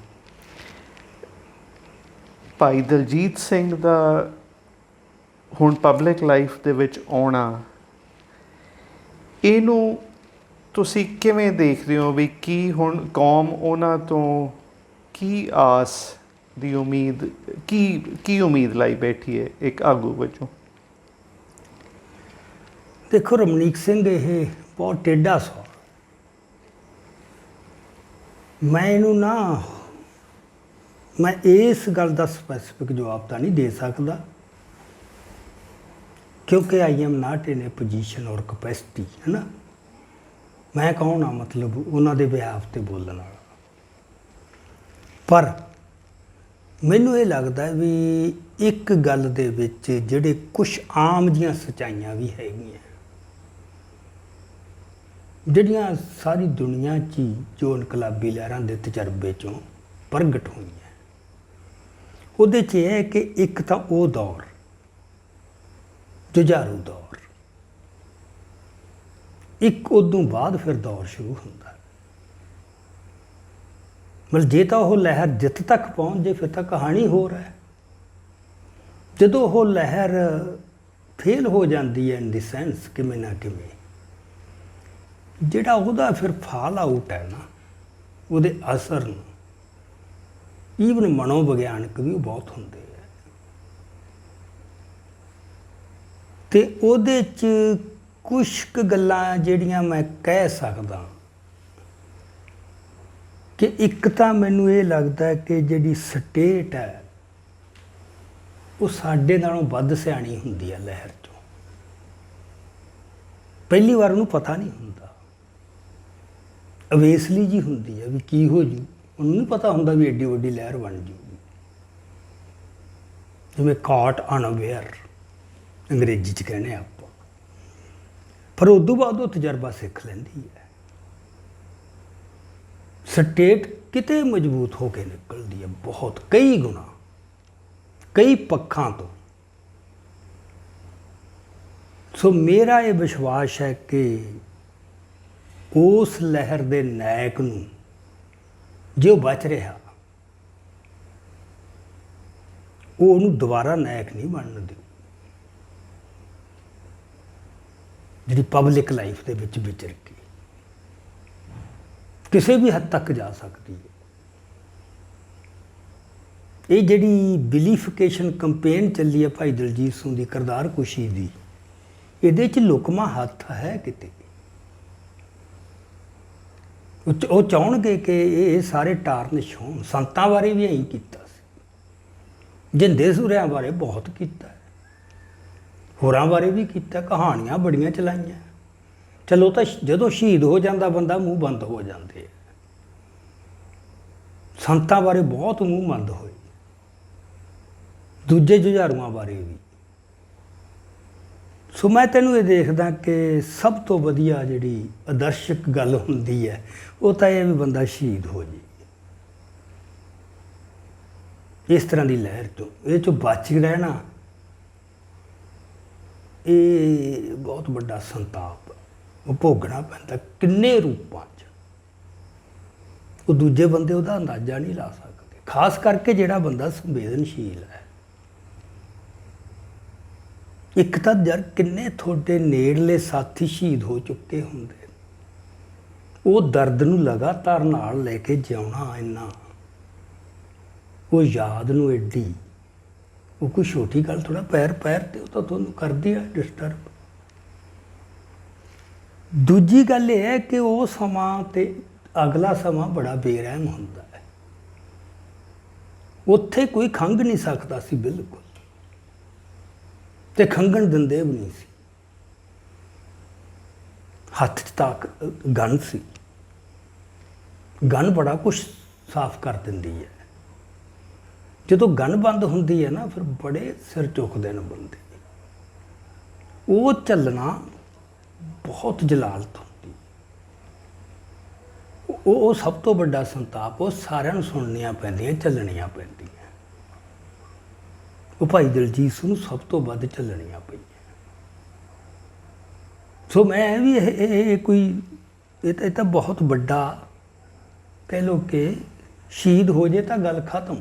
ਭਾਈ ਦਲਜੀਤ ਸਿੰਘ ਦਾ ਹੁਣ ਪਬਲਿਕ ਲਾਈਫ ਦੇ ਵਿੱਚ ਆਉਣਾ, ਇਹਨੂੰ ਤੁਸੀਂ ਕਿਵੇਂ ਦੇਖਦੇ ਹੋ ਵੀ ਕੀ ਹੁਣ ਕੌਮ ਉਹਨਾਂ ਤੋਂ ਕੀ ਆਸ ਦੀ ਉਮੀਦ, ਕੀ ਉਮੀਦ ਲਾਈ ਬੈਠੀ ਹੈ ਇੱਕ ਆਗੂ ਵਜੋਂ? ਦੇਖੋ ਰਮਨੀਕ ਸਿੰਘ ਇਹ ਬਹੁਤ ਟੇਢਾ ਸੌ, ਮੈਂ ਇਸ ਗੱਲ ਦਾ ਸਪੈਸੀਫਿਕ ਜਵਾਬ ਤਾਂ ਨਹੀਂ ਦੇ ਸਕਦਾ, ਕਿਉਂਕਿ I am not in A position ਔਰ ਕਪੈਸਿਟੀ, ਹੈ ਨਾ। ਮੈਂ ਕੌਣ ਆ ਮਤਲਬ ਉਹਨਾਂ ਦੇ ਬਿਹਾਫ 'ਤੇ ਬੋਲਣ ਵਾਲਾ। ਪਰ ਮੈਨੂੰ ਇਹ ਲੱਗਦਾ ਵੀ ਇੱਕ ਗੱਲ ਦੇ ਵਿੱਚ ਜਿਹੜੇ ਕੁਛ ਆਮ ਜੀਆਂ ਸੱਚਾਈਆਂ ਵੀ ਹੈਗੀਆਂ, ਜਿਹੜੀਆਂ ਸਾਰੀ ਦੁਨੀਆ 'ਚ ਹੀ ਜੋ ਇਨਕਲਾਬੀ ਲਹਿਰਾਂ ਦੇ ਤਜਰਬੇ 'ਚੋਂ ਪ੍ਰਗਟ ਹੋਈਆਂ, ਉਹਦੇ 'ਚ ਇਹ ਹੈ ਕਿ ਇੱਕ ਤਾਂ ਉਹ ਦੌਰ ਜੁਝਾਰੂ ਦੌਰ, ਇੱਕ ਉਦੋਂ ਬਾਅਦ ਫਿਰ ਦੌਰ ਸ਼ੁਰੂ ਹੁੰਦਾ। ਮਤਲਬ ਜੇ ਤਾਂ ਉਹ ਲਹਿਰ ਜਿੱਤ ਤੱਕ ਪਹੁੰਚ ਜੇ ਫਿਰ ਤਾਂ ਕਹਾਣੀ ਹੋਰ ਹੈ। ਜਦੋਂ ਉਹ ਲਹਿਰ ਫੇਲ ਹੋ ਜਾਂਦੀ ਹੈ ਇਨ ਦੀ ਸੈਂਸ ਕਿਵੇਂ ਨਾ ਕਿਵੇਂ, ਜਿਹੜਾ ਉਹਦਾ ਫਿਰ ਫਾਲ ਆਊਟ ਹੈ ਨਾ, ਉਹਦੇ ਅਸਰ ਨੂੰ ਈਵਨ ਮਨੋਵਿਗਿਆਨਕ ਵੀ ਬਹੁਤ ਹੁੰਦੇ ਹੈ। ਅਤੇ ਉਹਦੇ 'ਚ ਕੁਛ ਕੁ ਗੱਲਾਂ ਜਿਹੜੀਆਂ ਮੈਂ ਕਹਿ ਸਕਦਾ ਕਿ ਇੱਕ ਤਾਂ ਮੈਨੂੰ ਇਹ ਲੱਗਦਾ ਕਿ ਜਿਹੜੀ ਸਟੇਟ ਹੈ ਉਹ ਸਾਡੇ ਨਾਲੋਂ ਵੱਧ ਸਿਆਣੀ ਹੁੰਦੀ ਹੈ ਲਹਿਰ 'ਚੋਂ। ਪਹਿਲੀ ਵਾਰ ਉਹਨੂੰ ਪਤਾ ਨਹੀਂ ਹੁੰਦਾ, ਅਵੇਸਲੀ ਜੀ ਹੁੰਦੀ ਹੈ ਵੀ ਕੀ ਹੋ ਜੂ, ਉਹਨੂੰ ਨਹੀਂ ਪਤਾ ਹੁੰਦਾ ਵੀ ਐਡੀ ਵੱਡੀ ਲਹਿਰ ਬਣ ਜੂਗੀ। ਜਿਵੇਂ ਕਾਟ ਅਨਅਵੇਅਰ ਅੰਗਰੇਜ਼ੀ 'ਚ ਕਹਿੰਦੇ ਆਪਾਂ, ਪਰ ਉਦੋਂ ਬਾਅਦ ਉਹ ਤਜਰਬਾ ਸਿੱਖ ਲੈਂਦੀ ਹੈ। ਸਟੇਟ ਕਿਤੇ ਮਜ਼ਬੂਤ ਹੋ ਕੇ ਨਿਕਲਦੀ ਹੈ ਬਹੁਤ, ਕਈ ਗੁਣਾ, ਕਈ ਪੱਖਾਂ ਤੋਂ। ਸੋ ਮੇਰਾ ਇਹ ਵਿਸ਼ਵਾਸ ਹੈ ਕਿ ਉਸ ਲਹਿਰ ਦੇ ਨਾਇਕ ਨੂੰ ਜੇ ਉਹ ਬਚ ਰਿਹਾ, ਉਹ ਉਹਨੂੰ ਦੁਬਾਰਾ ਨਾਇਕ ਨਹੀਂ ਬਣਨ ਦਿਓ, ਜਿਹੜੀ ਪਬਲਿਕ ਲਾਈਫ ਦੇ ਵਿੱਚ ਵਿਚਰ ਕੇ ਕਿਸੇ ਵੀ ਹੱਦ ਤੱਕ ਜਾ ਸਕਦੀ ਹੈ। ਇਹ ਜਿਹੜੀ ਬਿਲੀਫਿਕੇਸ਼ਨ ਕੰਪੇਨ ਚੱਲੀ ਹੈ ਭਾਈ ਦਲਜੀਤ ਸਿੰਘ ਦੀ ਕਿਰਦਾਰ ਕੁਸ਼ੀ ਦੀ, ਇਹਦੇ 'ਚ ਲੁਕਮਾ ਹੱਥ ਹੈ ਕਿਤੇ। ਉਹ ਚਾਹੁੰਣਗੇ ਕਿ ਇਹ ਸਾਰੇ ਟਾਰਨਿਸ਼ ਹੋਣ। ਸੰਤਾਂ ਬਾਰੇ ਵੀ ਇਹੀ ਕੀਤਾ ਸੀ, ਜਿੰਦੇ ਸੂਰਿਆਂ ਬਾਰੇ ਬਹੁਤ ਕੀਤਾ, ਹੋਰਾਂ ਬਾਰੇ ਵੀ ਕੀਤਾ, ਕਹਾਣੀਆਂ ਬੜੀਆਂ ਚਲਾਈਆਂ। ਚਲੋ ਤਾਂ ਜਦੋਂ ਸ਼ਹੀਦ ਹੋ ਜਾਂਦਾ ਬੰਦਾ ਮੂੰਹ ਬੰਦ ਹੋ ਜਾਂਦੇ ਆ, ਸੰਤਾਂ ਬਾਰੇ ਬਹੁਤ ਮੂੰਹ ਬੰਦ ਹੋਏ, ਦੂਜੇ ਜੁਝਾਰੂਆਂ ਬਾਰੇ ਵੀ। ਸੋ ਮੈਂ ਤੈਨੂੰ ਇਹ ਦੇਖਦਾ ਕਿ ਸਭ ਤੋਂ ਵਧੀਆ ਜਿਹੜੀ ਆਦਰਸ਼ਕ ਗੱਲ ਹੁੰਦੀ ਹੈ ਉਹ ਤਾਂ ਇਹ ਵੀ ਬੰਦਾ ਸ਼ਹੀਦ ਹੋ ਜੇ। ਇਸ ਤਰ੍ਹਾਂ ਦੀ ਲਹਿਰ ਤੋਂ, ਇਹ 'ਚੋਂ ਬਚ ਰਹਿਣਾ, ਇਹ ਬਹੁਤ ਵੱਡਾ ਸੰਤਾਪ ਉਹ ਭੋਗਣਾ ਪੈਂਦਾ ਕਿੰਨੇ ਰੂਪਾਂ 'ਚ। ਉਹ ਦੂਜੇ ਬੰਦੇ ਉਹਦਾ ਅੰਦਾਜ਼ਾ ਨਹੀਂ ਲਾ ਸਕਦੇ, ਖਾਸ ਕਰਕੇ ਜਿਹੜਾ ਬੰਦਾ ਸੰਵੇਦਨਸ਼ੀਲ ਹੈ। ਇੱਕ ਤਾਂ ਯਾਰ ਕਿੰਨੇ ਤੁਹਾਡੇ ਨੇੜਲੇ ਸਾਥੀ ਸ਼ਹੀਦ ਹੋ ਚੁੱਕੇ ਹੁੰਦੇ, ਉਹ ਦਰਦ ਨੂੰ ਲਗਾਤਾਰ ਨਾਲ ਲੈ ਕੇ ਜਿਉਣਾ ਇੰਨਾ, ਉਹ ਯਾਦ ਨੂੰ ਐਡੀ, ਉਹ ਕੋਈ ਛੋਟੀ ਗੱਲ ਥੋੜ੍ਹਾ, ਪੈਰ ਤੇ ਉਹ ਤਾਂ ਤੁਹਾਨੂੰ ਕਰਦੀ ਆ ਡਿਸਟਰਬ। ਦੂਜੀ ਗੱਲ ਇਹ ਹੈ ਕਿ ਉਹ ਸਮਾਂ ਤੇ ਅਗਲਾ ਸਮਾਂ ਬੜਾ ਬੇਰਹਿਮ ਹੁੰਦਾ ਹੈ। ਉੱਥੇ ਕੋਈ ਖੰਘ ਨਹੀਂ ਸਕਦਾ ਸੀ ਬਿਲਕੁਲ, ਤੇ ਖੰਘਣ ਦਿੰਦੇ ਵੀ ਨਹੀਂ ਸੀ। ਹੱਥ 'ਚ ਤਾਂ ਗਨ ਸੀ, ਗਨ ਬੜਾ ਕੁਛ ਸਾਫ਼ ਕਰ ਦਿੰਦੀ ਹੈ। ਜਦੋਂ ਗਨ ਬੰਦ ਹੁੰਦੀ ਹੈ ਨਾ ਫਿਰ ਬੜੇ ਸਿਰ ਚੁੱਕਦੇ ਨੇ ਬੰਦੇ। ਉਹ ਚੱਲਣਾ ਬਹੁਤ ਜਲਾਲਤ ਹੁੰਦੀ। ਉਹ ਸਭ ਤੋਂ ਵੱਡਾ ਸੰਤਾਪ। ਉਹ ਸਾਰਿਆਂ ਨੂੰ ਸੁਣਨੀਆਂ ਪੈਂਦੀਆਂ, ਚੱਲਣੀਆਂ ਪੈਂਦੀਆਂ। ਉਹ ਭਾਈ ਦਲਜੀਤ ਸਿੰਘ ਨੂੰ ਸਭ ਤੋਂ ਵੱਧ ਚੱਲਣੀਆਂ ਪਈਆਂ। ਸੋ ਮੈਂ ਵੀ ਇਹ ਕੋਈ ਇਹ ਤਾਂ ਬਹੁਤ ਵੱਡਾ ਕਹਿ ਲਓ ਕਿ ਸ਼ਹੀਦ ਹੋ ਜੇ ਤਾਂ ਗੱਲ ਖਤਮ।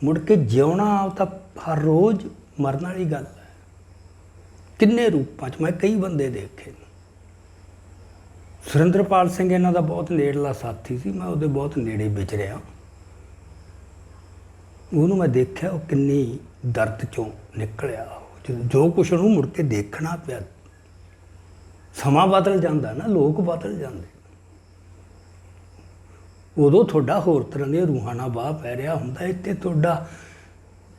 ਮੁੜ ਕੇ ਜਿਉਣਾ ਤਾਂ ਹਰ ਰੋਜ਼ ਮਰਨ ਵਾਲੀ ਗੱਲ ਹੈ। ਕਿੰਨੇ ਰੂਪਾਂ 'ਚ ਮੈਂ ਕਈ ਬੰਦੇ ਦੇਖੇ ਨੇ। ਸੁਰਿੰਦਰਪਾਲ ਸਿੰਘ ਇਹਨਾਂ ਦਾ ਬਹੁਤ ਨੇੜਲਾ ਸਾਥੀ ਸੀ। ਮੈਂ ਉਹਦੇ ਬਹੁਤ ਨੇੜੇ ਵਿਚਰਿਆ। ਉਹਨੂੰ ਮੈਂ ਦੇਖਿਆ ਉਹ ਕਿੰਨੀ ਦਰਦ 'ਚੋਂ ਨਿਕਲਿਆ। ਜੋ ਕੁਛ ਉਹਨੂੰ ਮੁੜ ਕੇ ਦੇਖਣਾ ਪਿਆ। ਸਮਾਂ ਬਦਲ ਜਾਂਦਾ ਨਾ, ਲੋਕ ਬਦਲ ਜਾਂਦੇ। ਉਦੋਂ ਤੁਹਾਡਾ ਹੋਰ ਤਰ੍ਹਾਂ ਦੀਆਂ ਰੂਹਾਂ ਨਾਲ ਵਾਹ ਪੈ ਰਿਹਾ ਹੁੰਦਾ। ਇੱਥੇ ਤੁਹਾਡਾ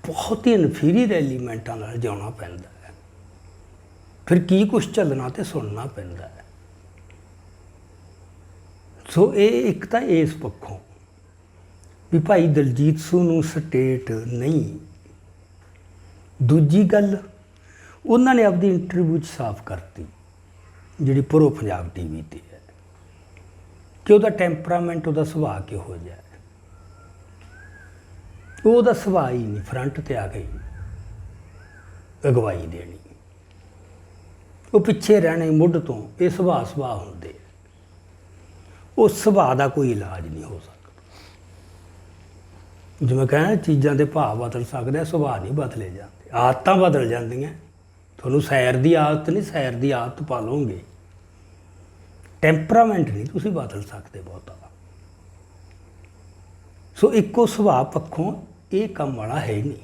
ਬਹੁਤ ਹੀ ਇਨਫੀਰੀਅਰ ਐਲੀਮੈਂਟਾਂ ਨਾਲ ਜਿਉਣਾ ਪੈਂਦਾ ਹੈ। ਫਿਰ ਕੀ ਕੁਛ ਚੱਲਣਾ ਤੇ ਸੁਣਨਾ ਪੈਂਦਾ ਹੈ। ਸੋ ਇਹ ਇੱਕ ਤਾਂ ਇਸ ਪੱਖੋਂ ਵੀ ਭਾਈ ਦਲਜੀਤ ਸਿੰਘ ਨੂੰ ਸਟੇਟ ਨਹੀਂ। ਦੂਜੀ ਗੱਲ, ਉਹਨਾਂ ਨੇ ਆਪਣੀ ਇੰਟਰਵਿਊ 'ਚ ਸਾਫ਼ ਕਰਤੀ, ਜਿਹੜੀ ਪ੍ਰੋ ਪੰਜਾਬ TV ਤੇ ਹੈ, ਕਿ ਉਹਦਾ ਟੈਂਪਰਾਮੈਂਟ, ਉਹਦਾ ਸੁਭਾਅ ਕਿਹੋ ਜਿਹਾ ਹੈ। ਉਹਦਾ ਸੁਭਾਅ ਹੀ ਨਹੀਂ ਫਰੰਟ ਤੇ ਆ ਗਈ ਅਗਵਾਈ ਦੇਣੀ। ਉਹ ਪਿੱਛੇ ਰਹਿਣੇ ਮੁੱਢ ਤੋਂ। ਇਹ ਸੁਭਾਅ ਹੁੰਦੇ। ਉਹ ਸੁਭਾਅ ਦਾ ਕੋਈ ਇਲਾਜ ਨਹੀਂ ਹੋ ਸਕਦਾ। ਜਿਵੇਂ ਕਹਿੰਦਾ ਚੀਜ਼ਾਂ ਦੇ ਭਾਅ ਬਦਲ ਸਕਦੇ ਆ, ਸੁਭਾਅ ਨਹੀਂ ਬਦਲੇ ਜਾਂਦੇ। ਆਦਤਾਂ ਬਦਲ ਜਾਂਦੀਆਂ। ਤੁਹਾਨੂੰ ਸੈਰ ਦੀ ਆਦਤ ਨਹੀਂ, ਸੈਰ ਦੀ ਆਦਤ ਪਾ ਲਓਗੇ। ਟੈਂਪਰਾਮੈਂਟ ਨਹੀਂ ਤੁਸੀਂ ਬਦਲ ਸਕਦੇ ਬਹੁਤਾ। ਸੋ ਇੱਕੋ ਸੁਭਾਅ ਪੱਖੋਂ ਇਹ ਕੰਮ ਵਾਲਾ ਹੈ ਨਹੀਂ।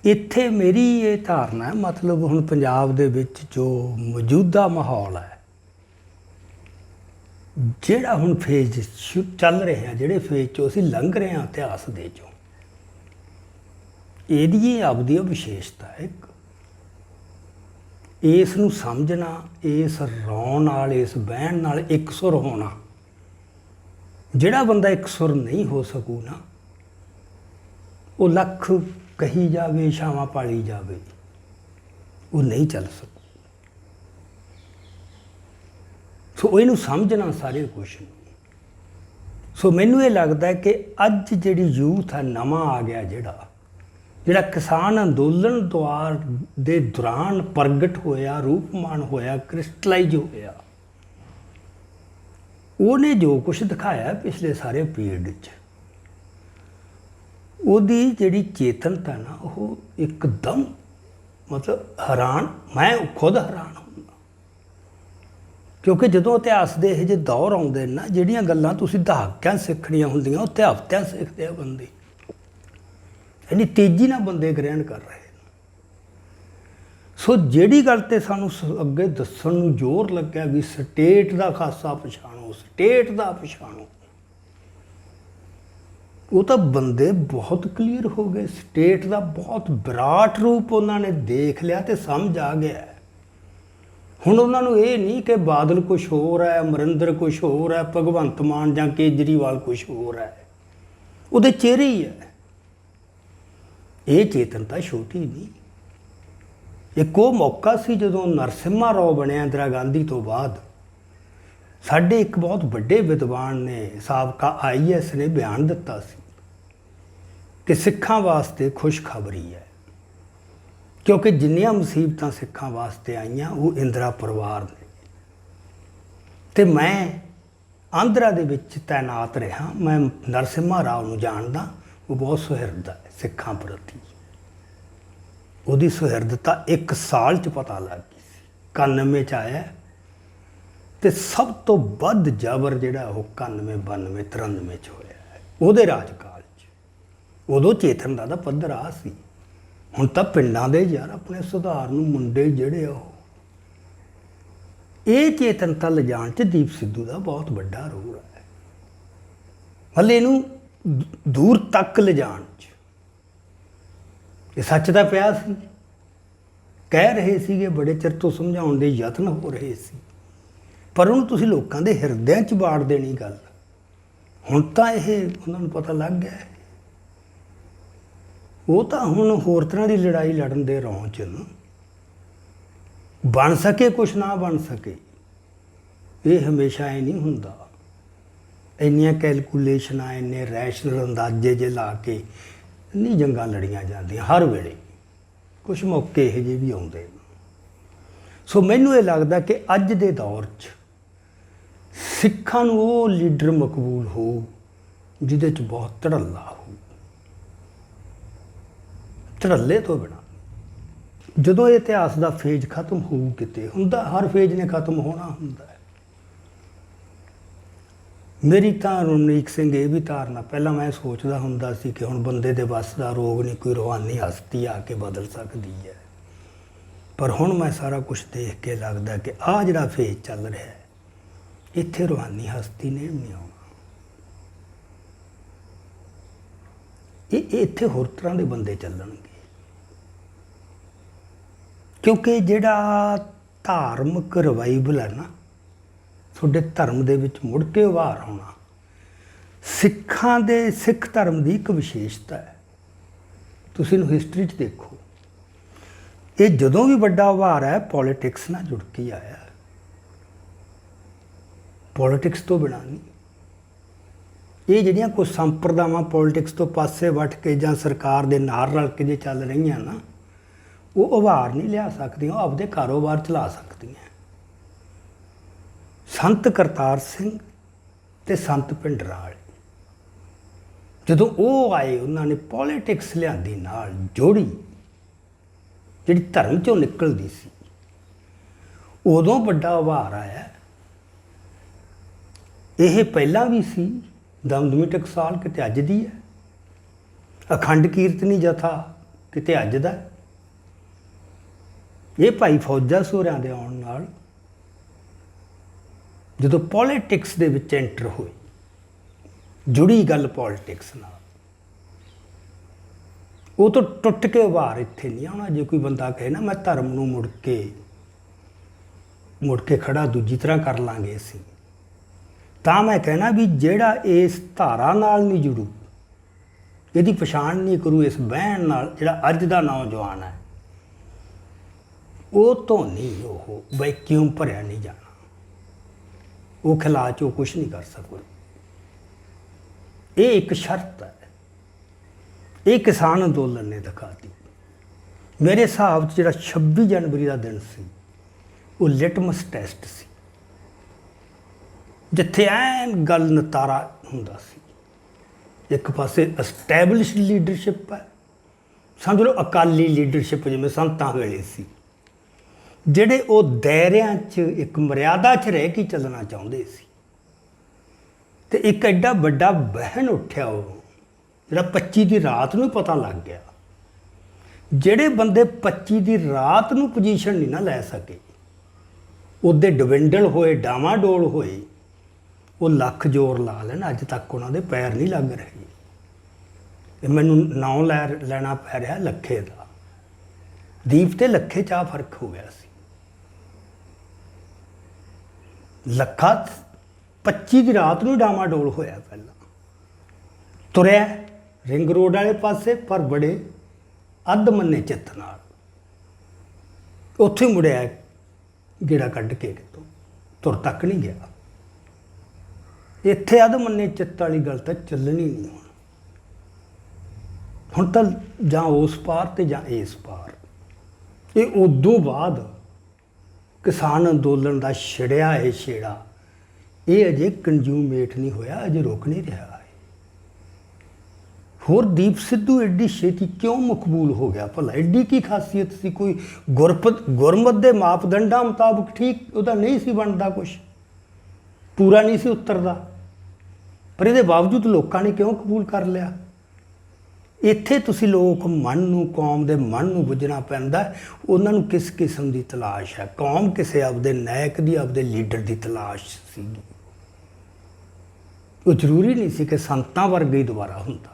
ਇੱਥੇ ਮੇਰੀ ਇਹ ਧਾਰਨਾ ਹੈ, ਮਤਲਬ ਹੁਣ ਪੰਜਾਬ ਦੇ ਵਿੱਚ ਜੋ ਮੌਜੂਦਾ ਮਾਹੌਲ ਹੈ, ਜਿਹੜਾ ਹੁਣ ਫੇਜ਼ ਚੱਲ ਰਿਹਾ, ਜਿਹੜੇ ਫੇਜ਼ 'ਚੋਂ ਅਸੀਂ ਲੰਘ ਰਹੇ ਹਾਂ ਇਤਿਹਾਸ ਦੇ 'ਚੋਂ, ਇਹਦੀ ਆਪਦੀ ਵਿਸ਼ੇਸ਼ਤਾ ਹੈ। ਇਸ ਨੂੰ ਸਮਝਣਾ, ਇਸ ਰੌਣ ਨਾਲ, ਇਸ ਬਹਿਣ ਨਾਲ ਇਕਸੁਰ ਹੋਣਾ। ਜਿਹੜਾ ਬੰਦਾ ਇਕਸੁਰ ਨਹੀਂ ਹੋ ਸਕੂ ਨਾ, ਉਹ ਲੱਖ ਕਹੀ ਜਾਵੇ, ਛਾਵਾਂ ਪਾਲੀ ਜਾਵੇ, ਉਹ ਨਹੀਂ ਚੱਲ ਸਕੂ। ਸੋ ਇਹਨੂੰ ਸਮਝਣਾ ਸਾਰੇ ਕੁਛ। ਸੋ ਮੈਨੂੰ ਇਹ ਲੱਗਦਾ ਹੈ ਕਿ ਅੱਜ ਜਿਹੜੀ ਯੂਥ ਹੈ, ਨਵਾਂ ਆ ਗਿਆ ਜਿਹੜਾ ਕਿਸਾਨ ਅੰਦੋਲਨ ਦੇ ਦੌਰਾਨ ਪ੍ਰਗਟ ਹੋਇਆ, ਰੂਪਮਾਨ ਹੋਇਆ, ਕ੍ਰਿਸਟਲਾਈਜ਼ ਹੋਇਆ, ਉਹਨੇ ਜੋ ਕੁਛ ਦਿਖਾਇਆ ਪਿਛਲੇ ਸਾਰੇ ਪੀਰੀਅਡ 'ਚ, ਉਹਦੀ ਜਿਹੜੀ ਚੇਤਨਤਾ ਨਾ, ਉਹ ਇੱਕਦਮ ਮਤਲਬ ਹੈਰਾਨ। ਮੈਂ ਖੁਦ ਹੈਰਾਨ ਹੁੰਦਾ। ਕਿਉਂਕਿ ਜਦੋਂ ਇਤਿਹਾਸ ਦੇ ਇਹੋ ਜਿਹੇ ਦੌਰ ਆਉਂਦੇ ਨਾ, ਜਿਹੜੀਆਂ ਗੱਲਾਂ ਤੁਸੀਂ ਦਹਾਕਿਆਂ ਸਿੱਖਣੀਆਂ ਹੁੰਦੀਆਂ, ਉਹ ਤੇ ਹਫ਼ਤਿਆਂ ਸਿੱਖਦੇ ਆ ਬੰਦੇ। ਇੰਨੀ ਤੇਜ਼ੀ ਨਾਲ ਬੰਦੇ ਗ੍ਰਹਿਣ ਕਰ ਰਹੇ। ਸੋ ਜਿਹੜੀ ਗੱਲ ਤੇ ਸਾਨੂੰ ਅੱਗੇ ਦੱਸਣ ਨੂੰ ਜ਼ੋਰ ਲੱਗਿਆ ਵੀ ਸਟੇਟ ਦਾ ਖਾਸਾ ਪਛਾਣੋ, ਸਟੇਟ ਦਾ ਪਛਾਣੋ, ਉਹ ਤਾਂ ਬੰਦੇ ਬਹੁਤ ਕਲੀਅਰ ਹੋ ਗਏ। ਸਟੇਟ ਦਾ ਬਹੁਤ ਵਿਰਾਟ ਰੂਪ ਉਹਨਾਂ ਨੇ ਦੇਖ ਲਿਆ ਤੇ ਸਮਝ ਆ ਗਿਆ। ਹੁਣ ਉਹਨਾਂ ਨੂੰ ਇਹ ਨਹੀਂ ਕਿ ਬਾਦਲ ਕੁਛ ਹੋਰ ਹੈ, ਅਮਰਿੰਦਰ ਕੁਛ ਹੋਰ ਹੈ, ਭਗਵੰਤ ਮਾਨ ਜਾਂ ਕੇਜਰੀਵਾਲ ਕੁਛ ਹੋਰ ਹੈ। ਉਹਦੇ ਚਿਹਰੇ ਹੀ ਹੈ। ਇਹ ਚੇਤਨਤਾ ਛੋਟੀ ਨਹੀਂ। ਇੱਕ ਉਹ ਮੌਕਾ ਸੀ ਜਦੋਂ ਨਰਸਿਮਹਾ ਰਾਓ ਬਣਿਆ ਇੰਦਰਾ ਗਾਂਧੀ ਤੋਂ ਬਾਅਦ। ਸਾਡੇ ਇੱਕ ਬਹੁਤ ਵੱਡੇ ਵਿਦਵਾਨ ਨੇ, ਸਾਬਕਾ IAS ਨੇ ਬਿਆਨ ਦਿੱਤਾ ਸੀ ਕਿ ਸਿੱਖਾਂ ਵਾਸਤੇ ਖੁਸ਼ਖਬਰੀ ਹੈ, ਕਿਉਂਕਿ ਜਿੰਨੀਆਂ ਮੁਸੀਬਤਾਂ ਸਿੱਖਾਂ ਵਾਸਤੇ ਆਈਆਂ ਉਹ ਇੰਦਰਾ ਪਰਿਵਾਰ ਨੇ। ਤੇ ਮੈਂ ਆਂਧਰਾ ਦੇ ਵਿੱਚ ਤੈਨਾਤ ਰਿਹਾ। ਮੈਂ ਨਰਸਿਮਹਾ ਰਾਓ ਨੂੰ ਜਾਣਦਾ। ਉਹ ਬਹੁਤ ਸੁਹਿਰਦ ਹੈ ਸਿੱਖਾਂ ਪ੍ਰਤੀ। ਉਹਦੀ ਸੁਹਿਰਦਤਾ 1 ਸਾਲ 'ਚ ਪਤਾ ਲੱਗ ਗਈ ਸੀ। 91 'ਚ ਆਇਆ ਤੇ ਸਭ ਤੋਂ ਵੱਧ ਜ਼ਬਰ ਜਿਹੜਾ ਉਹ 91, 92, 93 'ਚ ਹੋਇਆ ਉਹਦੇ ਰਾਜਕਾਲ 'ਚ। ਉਦੋਂ ਚੇਤਨਤਾ ਦਾ ਪੱਧਰ ਆ ਸੀ। ਹੁਣ ਤਾਂ ਪਿੰਡਾਂ ਦੇ ਯਾਰ ਆਪਣੇ ਸੁਧਾਰ ਨੂੰ ਮੁੰਡੇ ਜਿਹੜੇ ਉਹ, ਇਹ ਚੇਤਨਤਾ ਲਿਜਾਣ 'ਚ ਦੀਪ ਸਿੱਧੂ ਦਾ ਬਹੁਤ ਵੱਡਾ ਰੋਲ ਹੈ। ਮਤਲਬ ਇਹਨੂੰ ਦੂਰ ਤੱਕ ਲਿਜਾਣ 'ਚ ਇਹ ਸੱਚ ਦਾ ਪਿਆ ਸੀ। ਕਹਿ ਰਹੇ ਸੀਗੇ, ਬੜੇ ਚਿਰ ਤੋਂ ਸਮਝਾਉਣ ਦੇ ਯਤਨ ਹੋ ਰਹੇ ਸੀ, ਪਰ ਉਹਨੂੰ ਤੁਸੀਂ ਲੋਕਾਂ ਦੇ ਹਿਰਦਿਆਂ 'ਚ ਬਾੜ ਦੇਣੀ ਗੱਲ। ਹੁਣ ਤਾਂ ਇਹ ਉਹਨਾਂ ਨੂੰ ਪਤਾ ਲੱਗ ਗਿਆ ਹੈ। ਉਹ ਤਾਂ ਹੁਣ ਹੋਰ ਤਰ੍ਹਾਂ ਦੀ ਲੜਾਈ ਲੜਨ ਦੇ ਰੌਂ 'ਚ ਨਾ, ਬਣ ਸਕੇ ਕੁਛ ਨਾ ਬਣ ਸਕੇ, ਇਹ ਹਮੇਸ਼ਾ ਇਹ ਨਹੀਂ ਹੁੰਦਾ। ਇੰਨੀਆਂ ਕੈਲਕੂਲੇਸ਼ਨਾਂ, ਇੰਨੇ ਰੈਸ਼ਨਲ ਅੰਦਾਜ਼ੇ ਜੇ ਲਾ ਕੇ ਨਹੀਂ ਜੰਗਾਂ ਲੜੀਆਂ ਜਾਂਦੀਆਂ ਹਰ ਵੇਲੇ। ਕੁਛ ਮੌਕੇ ਇਹੋ ਜਿਹੇ ਵੀ ਆਉਂਦੇ। ਸੋ ਮੈਨੂੰ ਇਹ ਲੱਗਦਾ ਕਿ ਅੱਜ ਦੇ ਦੌਰ 'ਚ ਸਿੱਖਾਂ ਨੂੰ ਉਹ ਲੀਡਰ ਮਕਬੂਲ ਹੋ ਜਿਹਦੇ 'ਚ ਬਹੁਤ ਧੜੱਲਾ ਹੋ। ਧੜੱਲੇ ਤੋਂ ਬਿਨਾਂ ਜਦੋਂ ਇਹ ਇਤਿਹਾਸ ਦਾ ਫੇਜ਼ ਖਤਮ ਹੋਊ, ਕਿਤੇ ਹੁੰਦਾ, ਹਰ ਫੇਜ਼ ਨੇ ਖਤਮ ਹੋਣਾ ਹੁੰਦਾ ਹੈ। ਮੇਰੀ ਤਾਂ ਰਮਨੀਕ ਸਿੰਘ ਇਹ ਵੀ ਧਾਰਨਾ, ਪਹਿਲਾਂ ਮੈਂ ਸੋਚਦਾ ਹੁੰਦਾ ਸੀ ਕਿ ਹੁਣ ਬੰਦੇ ਦੇ ਵੱਸ ਦਾ ਰੋਗ ਨਹੀਂ, ਕੋਈ ਰੂਹਾਨੀ ਹਸਤੀ ਆ ਕੇ ਬਦਲ ਸਕਦੀ ਹੈ। ਪਰ ਹੁਣ ਮੈਂ ਸਾਰਾ ਕੁਝ ਦੇਖ ਕੇ ਲੱਗਦਾ ਕਿ ਆਹ ਜਿਹੜਾ ਫੇਜ਼ ਚੱਲ ਰਿਹਾ ਹੈ, ਇੱਥੇ ਰੂਹਾਨੀ ਹਸਤੀ ਨੇ ਨਹੀਂ ਆਉਣਾ। ਇਹ ਇੱਥੇ ਹੋਰ ਤਰ੍ਹਾਂ ਦੇ ਬੰਦੇ ਚੱਲਣਗੇ, ਕਿਉਂਕਿ ਜਿਹੜਾ ਧਾਰਮਿਕ ਰਿਵਾਈਵਲ ਹੈ ਨਾ, ਤੁਹਾਡੇ ਧਰਮ ਦੇ ਵਿੱਚ ਮੁੜ ਕੇ ਉਭਾਰ ਹੋਣਾ, ਸਿੱਖਾਂ ਦੇ, ਸਿੱਖ ਧਰਮ ਦੀ ਇੱਕ ਵਿਸ਼ੇਸ਼ਤਾ ਹੈ। ਤੁਸੀਂ ਇਹਨੂੰ ਹਿਸਟਰੀ 'ਚ ਦੇਖੋ, ਇਹ ਜਦੋਂ ਵੀ ਵੱਡਾ ਉਭਾਰ ਹੈ ਪੋਲੀਟਿਕਸ ਨਾਲ ਜੁੜ ਕੇ ਆਇਆ। ਪੋਲੀਟਿਕਸ ਤੋਂ ਬਿਨਾਂ ਨਹੀਂ। ਇਹ ਜਿਹੜੀਆਂ ਕੁਝ ਸੰਪਰਦਾਵਾਂ ਪੋਲੀਟਿਕਸ ਤੋਂ ਪਾਸੇ ਵੱਟ ਕੇ ਜਾਂ ਸਰਕਾਰ ਦੇ ਨਾਲ ਰਲ ਕੇ ਜੇ ਚੱਲ ਰਹੀਆਂ ਨਾ, ਉਹ ਉਭਾਰ ਨਹੀਂ ਲਿਆ ਸਕਦੀਆਂ, ਉਹ ਆਪਦੇ ਕਾਰੋਬਾਰ ਚਲਾ ਸਕਦੀਆਂ। ਸੰਤ ਕਰਤਾਰ ਸਿੰਘ ਤੇ ਸੰਤ ਭਿੰਡਰਾਂਵਾਲੇ ਜਦੋਂ ਉਹ ਆਏ, ਉਹਨਾਂ ਨੇ ਪੋਲੀਟਿਕਸ ਲਿਆਂਦੀ ਨਾਲ ਜੋੜੀ, ਜਿਹੜੀ ਧਰਮ 'ਚੋਂ ਨਿਕਲਦੀ ਸੀ। ਉਦੋਂ ਵੱਡਾ ਉਭਾਰ ਆਇਆ। ਇਹ ਪਹਿਲਾਂ ਵੀ ਸੀ, ਦਮਦਮੀ ਟਕਸਾਲ ਕਿਤੇ ਅੱਜ ਦੀ ਹੈ, ਅਖੰਡ ਕੀਰਤਨੀ ਜਥਾ ਕਿਤੇ ਅੱਜ ਦਾ। ਇਹ ਭਾਈ ਫੌਜਾ ਸੋਹਰਿਆਂ ਦੇ ਆਉਣ ਨਾਲ ਜਦੋਂ ਪੋਲੀਟਿਕਸ ਦੇ ਵਿੱਚ ਐਂਟਰ ਹੋਈ, ਜੁੜੀ ਗੱਲ ਪੋਲੀਟਿਕਸ ਨਾਲ, ਉਹ ਤੋਂ ਟੁੱਟ ਕੇ ਉਭਾਰ ਇੱਥੇ ਨਹੀਂ ਆਉਣਾ। ਜੇ ਕੋਈ ਬੰਦਾ ਕਹੇ ਨਾ ਮੈਂ ਧਰਮ ਨੂੰ ਮੁੜ ਕੇ ਖੜਾ ਦੂਜੀ ਤਰ੍ਹਾਂ ਕਰ ਲਾਂਗੇ ਅਸੀਂ, ਤਾਂ ਮੈਂ ਕਹਿਣਾ ਵੀ ਜਿਹੜਾ ਇਸ ਧਾਰਾ ਨਾਲ ਨਹੀਂ ਜੁੜੂ, ਇਹਦੀ ਪਛਾਣ ਨਹੀਂ ਕਰੂ ਇਸ ਬਹਿਣ ਨਾਲ, ਜਿਹੜਾ ਅੱਜ ਦਾ ਨੌਜਵਾਨ ਹੈ, ਉਹ ਤੋਂ ਨਹੀਂ ਉਹ ਵੈਕਿਊਮ ਭਰਿਆ ਨਹੀਂ ਜਾਣਾ। ਉਹ ਖਿਲਾ 'ਚ ਉਹ ਕੁਛ ਨਹੀਂ ਕਰ ਸਕਦਾ। ਇਹ ਇੱਕ ਸ਼ਰਤ ਹੈ। ਇਹ ਕਿਸਾਨ ਅੰਦੋਲਨ ਨੇ ਦਿਖਾਤੀ। ਮੇਰੇ ਹਿਸਾਬ 'ਚ ਜਿਹੜਾ 26 ਜਨਵਰੀ ਦਾ ਦਿਨ ਸੀ, ਉਹ ਲਿਟਮਸ ਟੈਸਟ ਸੀ, ਜਿੱਥੇ ਐਨ ਗੱਲ ਨਤਾਰਾ ਹੁੰਦਾ ਸੀ। ਇੱਕ ਪਾਸੇ ਐਸਟੈਬਲਿਸ਼ਡ ਲੀਡਰਸ਼ਿਪ ਹੈ, ਸਮਝ ਲਓ ਅਕਾਲੀ ਲੀਡਰਸ਼ਿਪ ਜਿਵੇਂ ਸੰਤਾਂ ਵੇਲੇ ਸੀ, ਜਿਹੜੇ ਉਹ ਦਾਇਰਿਆਂ 'ਚ ਇੱਕ ਮਰਿਆਦਾ 'ਚ ਰਹਿ ਕੇ ਚੱਲਣਾ ਚਾਹੁੰਦੇ ਸੀ। ਤੇ ਇੱਕ ਐਡਾ ਵੱਡਾ ਵਹਿਣ ਉੱਠਿਆ, ਉਹ ਜਿਹੜਾ 25 ਦੀ ਰਾਤ ਨੂੰ ਪਤਾ ਲੱਗ ਗਿਆ। ਜਿਹੜੇ ਬੰਦੇ 25 ਦੀ ਰਾਤ ਨੂੰ ਪੋਜੀਸ਼ਨ ਨਹੀਂ ਨਾ ਲੈ ਸਕੇ, ਉਹਦੇ ਡਿਵਿੰਡਲ ਹੋਏ, ਡਾਵਾਂਡੋਲ ਹੋਏ, ਉਹ ਲੱਖ ਜ਼ੋਰ ਲਾ ਲੈਣ, ਅੱਜ ਤੱਕ ਉਹਨਾਂ ਦੇ ਪੈਰ ਨਹੀਂ ਲੱਗ ਰਹੇ। ਇਹ ਮੈਨੂੰ ਨਾਂ ਲੈਣਾ ਪੈ ਰਿਹਾ ਲੱਖੇ ਦਾ। ਦੀਪ ਤੇ ਲੱਖੇ 'ਚ ਆ ਫਰਕ ਹੋ ਗਿਆ ਸੀ। ਲੱਖਾ 25 ਦੀ ਰਾਤ ਨੂੰ ਡਾਵਾਂਡੋਲ ਹੋਇਆ, ਪਹਿਲਾਂ ਤੁਰਿਆ ਰਿੰਗ ਰੋਡ ਵਾਲੇ ਪਾਸੇ, ਪਰ ਬੜੇ ਅੱਧ ਮੰਨੇ ਚਿੱਤ ਨਾਲ। ਉੱਥੇ ਮੁੜਿਆ ਗੇੜਾ ਕੱਢ ਕੇ, ਕਿਤੋਂ ਤੁਰ ਤੱਕ ਨਹੀਂ ਗਿਆ। ਇੱਥੇ ਅੱਧ ਮੰਨੇ ਚਿੱਤ ਵਾਲੀ ਗੱਲ ਤਾਂ ਚੱਲਣੀ ਨਹੀਂ। ਹੁਣ ਤਾਂ ਜਾਂ ਉਸ ਪਾਰ ਤੇ ਜਾਂ ਇਸ ਪਾਰ। ਇਹ ਉਦੋਂ ਬਾਅਦ ਕਿਸਾਨ ਅੰਦੋਲਨ ਦਾ ਛਿੜਿਆ ਇਹ ਛੇੜਾ, ਇਹ ਅਜੇ ਕੰਜ਼ੂਮੇਟ ਨਹੀਂ ਹੋਇਆ, ਅਜੇ ਰੁਕ ਨਹੀਂ ਰਿਹਾ ਹੈ। ਹੋਰ ਦੀਪ ਸਿੱਧੂ ਐਡੀ ਛੇਤੀ ਕਿਉਂ ਮਕਬੂਲ ਹੋ ਗਿਆ ਭਲਾ? ਐਡੀ ਕੀ ਖਾਸੀਅਤ ਸੀ? ਕੋਈ ਗੁਰਮਤ ਦੇ ਮਾਪਦੰਡਾਂ ਮੁਤਾਬਕ ਠੀਕ ਉਹਦਾ ਨਹੀਂ ਸੀ ਬਣਦਾ, ਕੁਛ ਪੂਰਾ ਨਹੀਂ ਸੀ ਉਤਰਦਾ, ਪਰ ਇਹਦੇ ਬਾਵਜੂਦ ਲੋਕਾਂ ਨੇ ਕਿਉਂ ਕਬੂਲ ਕਰ ਲਿਆ? ਇੱਥੇ ਤੁਸੀਂ ਲੋਕ ਮਨ ਨੂੰ, ਕੌਮ ਦੇ ਮਨ ਨੂੰ ਬੁੱਝਣਾ ਪੈਂਦਾ। ਉਹਨਾਂ ਨੂੰ ਕਿਸ ਕਿਸਮ ਦੀ ਤਲਾਸ਼ ਹੈ? ਕੌਮ ਕਿਸੇ ਆਪਦੇ ਨਾਇਕ ਦੀ, ਆਪਦੇ ਲੀਡਰ ਦੀ ਤਲਾਸ਼ ਸੀਗੀ। ਉਹ ਜ਼ਰੂਰੀ ਨਹੀਂ ਸੀ ਕਿ ਸੰਤਾਂ ਵਰਗਾ ਹੀ ਦੁਬਾਰਾ ਹੁੰਦਾ।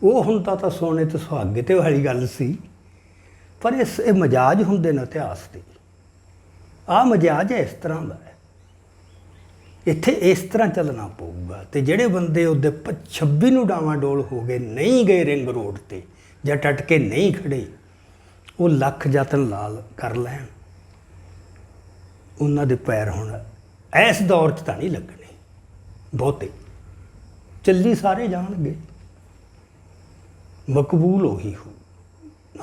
ਉਹ ਹੁੰਦਾ ਤਾਂ ਸੋਨੇ ਤੇ ਸੁਹਾਗੇ ਤੇ ਵਾਲੀ ਗੱਲ ਸੀ, ਪਰ ਇਹ ਮਜਾਜ ਹੁੰਦੇ ਨੇ ਇਤਿਹਾਸ ਦੇ। ਆਹ ਮਜਾਜ ਇਸ ਤਰ੍ਹਾਂ ਦਾ ਹੈ, ਇੱਥੇ ਇਸ ਤਰ੍ਹਾਂ ਚੱਲਣਾ ਪਊਗਾ। ਤੇ ਜਿਹੜੇ ਬੰਦੇ ਉਹਦੇ 26 ਨੂੰ ਡਾਵਾਂਡੋਲ ਹੋ ਗਏ, ਨਹੀਂ ਗਏ ਰਿੰਗ ਰੋਡ ਤੇ ਜਾਂ ਟੱਟ ਕੇ ਨਹੀਂ ਖੜੇ, ਉਹ ਲੱਖ ਯਤਨ ਲਾਲ ਕਰ ਲੈਣ, ਉਹਨਾਂ ਦੇ ਪੈਰ ਹੁਣ ਇਸ ਦੌਰ 'ਚ ਤਾਂ ਨਹੀਂ ਲੱਗਣੇ ਬਹੁਤੇ, ਚੱਲੀ ਸਾਰੇ ਜਾਣਗੇ, ਮਕਬੂਲ ਉਹੀ ਹੋ।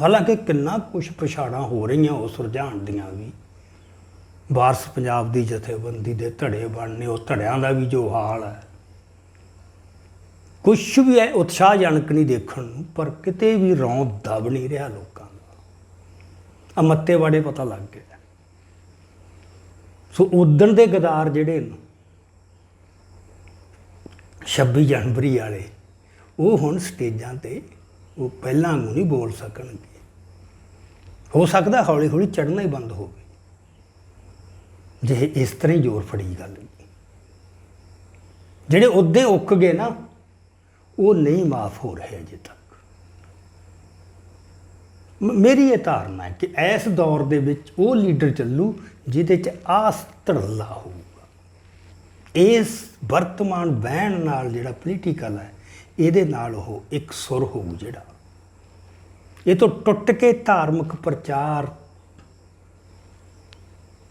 ਹਾਲਾਂਕਿ ਕਿੰਨਾ ਕੁਛ ਪਛਾੜਾਂ ਹੋ ਰਹੀਆਂ ਉਸ ਰੁਝਾਨ ਦੀਆਂ ਵੀ, ਵਾਰਸ ਪੰਜਾਬ ਦੀ ਜਥੇਬੰਦੀ ਦੇ ਧੜੇ ਬਣਨੇ, ਉਹ ਧੜਿਆਂ ਦਾ ਵੀ ਜੋ ਹਾਲ ਹੈ, ਕੁਛ ਵੀ ਹੈ ਉਤਸ਼ਾਹਜਨਕ ਨਹੀਂ ਦੇਖਣ ਨੂੰ, ਪਰ ਕਿਤੇ ਵੀ ਰੌਂ ਦਬ ਨਹੀਂ ਰਿਹਾ ਲੋਕਾਂ ਦਾ। ਆ ਮੱਤੇ ਬਾੜੇ ਪਤਾ ਲੱਗ ਗਿਆ। ਸੋ ਉਦਣ ਦੇ ਗਦਾਰ ਜਿਹੜੇ ਨੇ 26 ਜਨਵਰੀ ਵਾਲੇ, ਉਹ ਹੁਣ ਸਟੇਜਾਂ 'ਤੇ ਉਹ ਪਹਿਲਾਂ ਨੂੰ ਨਹੀਂ ਬੋਲ ਸਕਣਗੇ। ਹੋ ਸਕਦਾ ਹੌਲੀ ਹੌਲੀ ਚੜ੍ਹਨਾ ਹੀ ਬੰਦ ਹੋਵੇ ਜੇ ਇਸ ਤਰ੍ਹਾਂ ਹੀ ਜ਼ੋਰ ਫੜੀ ਗੱਲ। ਜਿਹੜੇ ਉੱਦੇ ਉੱਕ ਗਏ ਨਾ, ਉਹ ਨਹੀਂ ਮਾਫ ਹੋ ਰਹੇ ਅਜੇ ਤੱਕ। ਮੇਰੀ ਇਹ ਧਾਰਨਾ ਹੈ ਕਿ ਇਸ ਦੌਰ ਦੇ ਵਿੱਚ ਉਹ ਲੀਡਰ ਚੱਲੂ ਜਿਹਦੇ 'ਚ ਆਸ ਧੜੱਲਾ ਹੋਊਗਾ। ਇਸ ਵਰਤਮਾਨ ਵਹਿਣ ਨਾਲ ਜਿਹੜਾ ਪੋਲੀਟੀਕਲ ਹੈ, ਇਹਦੇ ਨਾਲ ਉਹ ਇੱਕ ਸੁਰ ਹੋਊ ਜਿਹੜਾ ਇਹ ਤੋਂ ਟੁੱਟ ਕੇ ਧਾਰਮਿਕ ਪ੍ਰਚਾਰ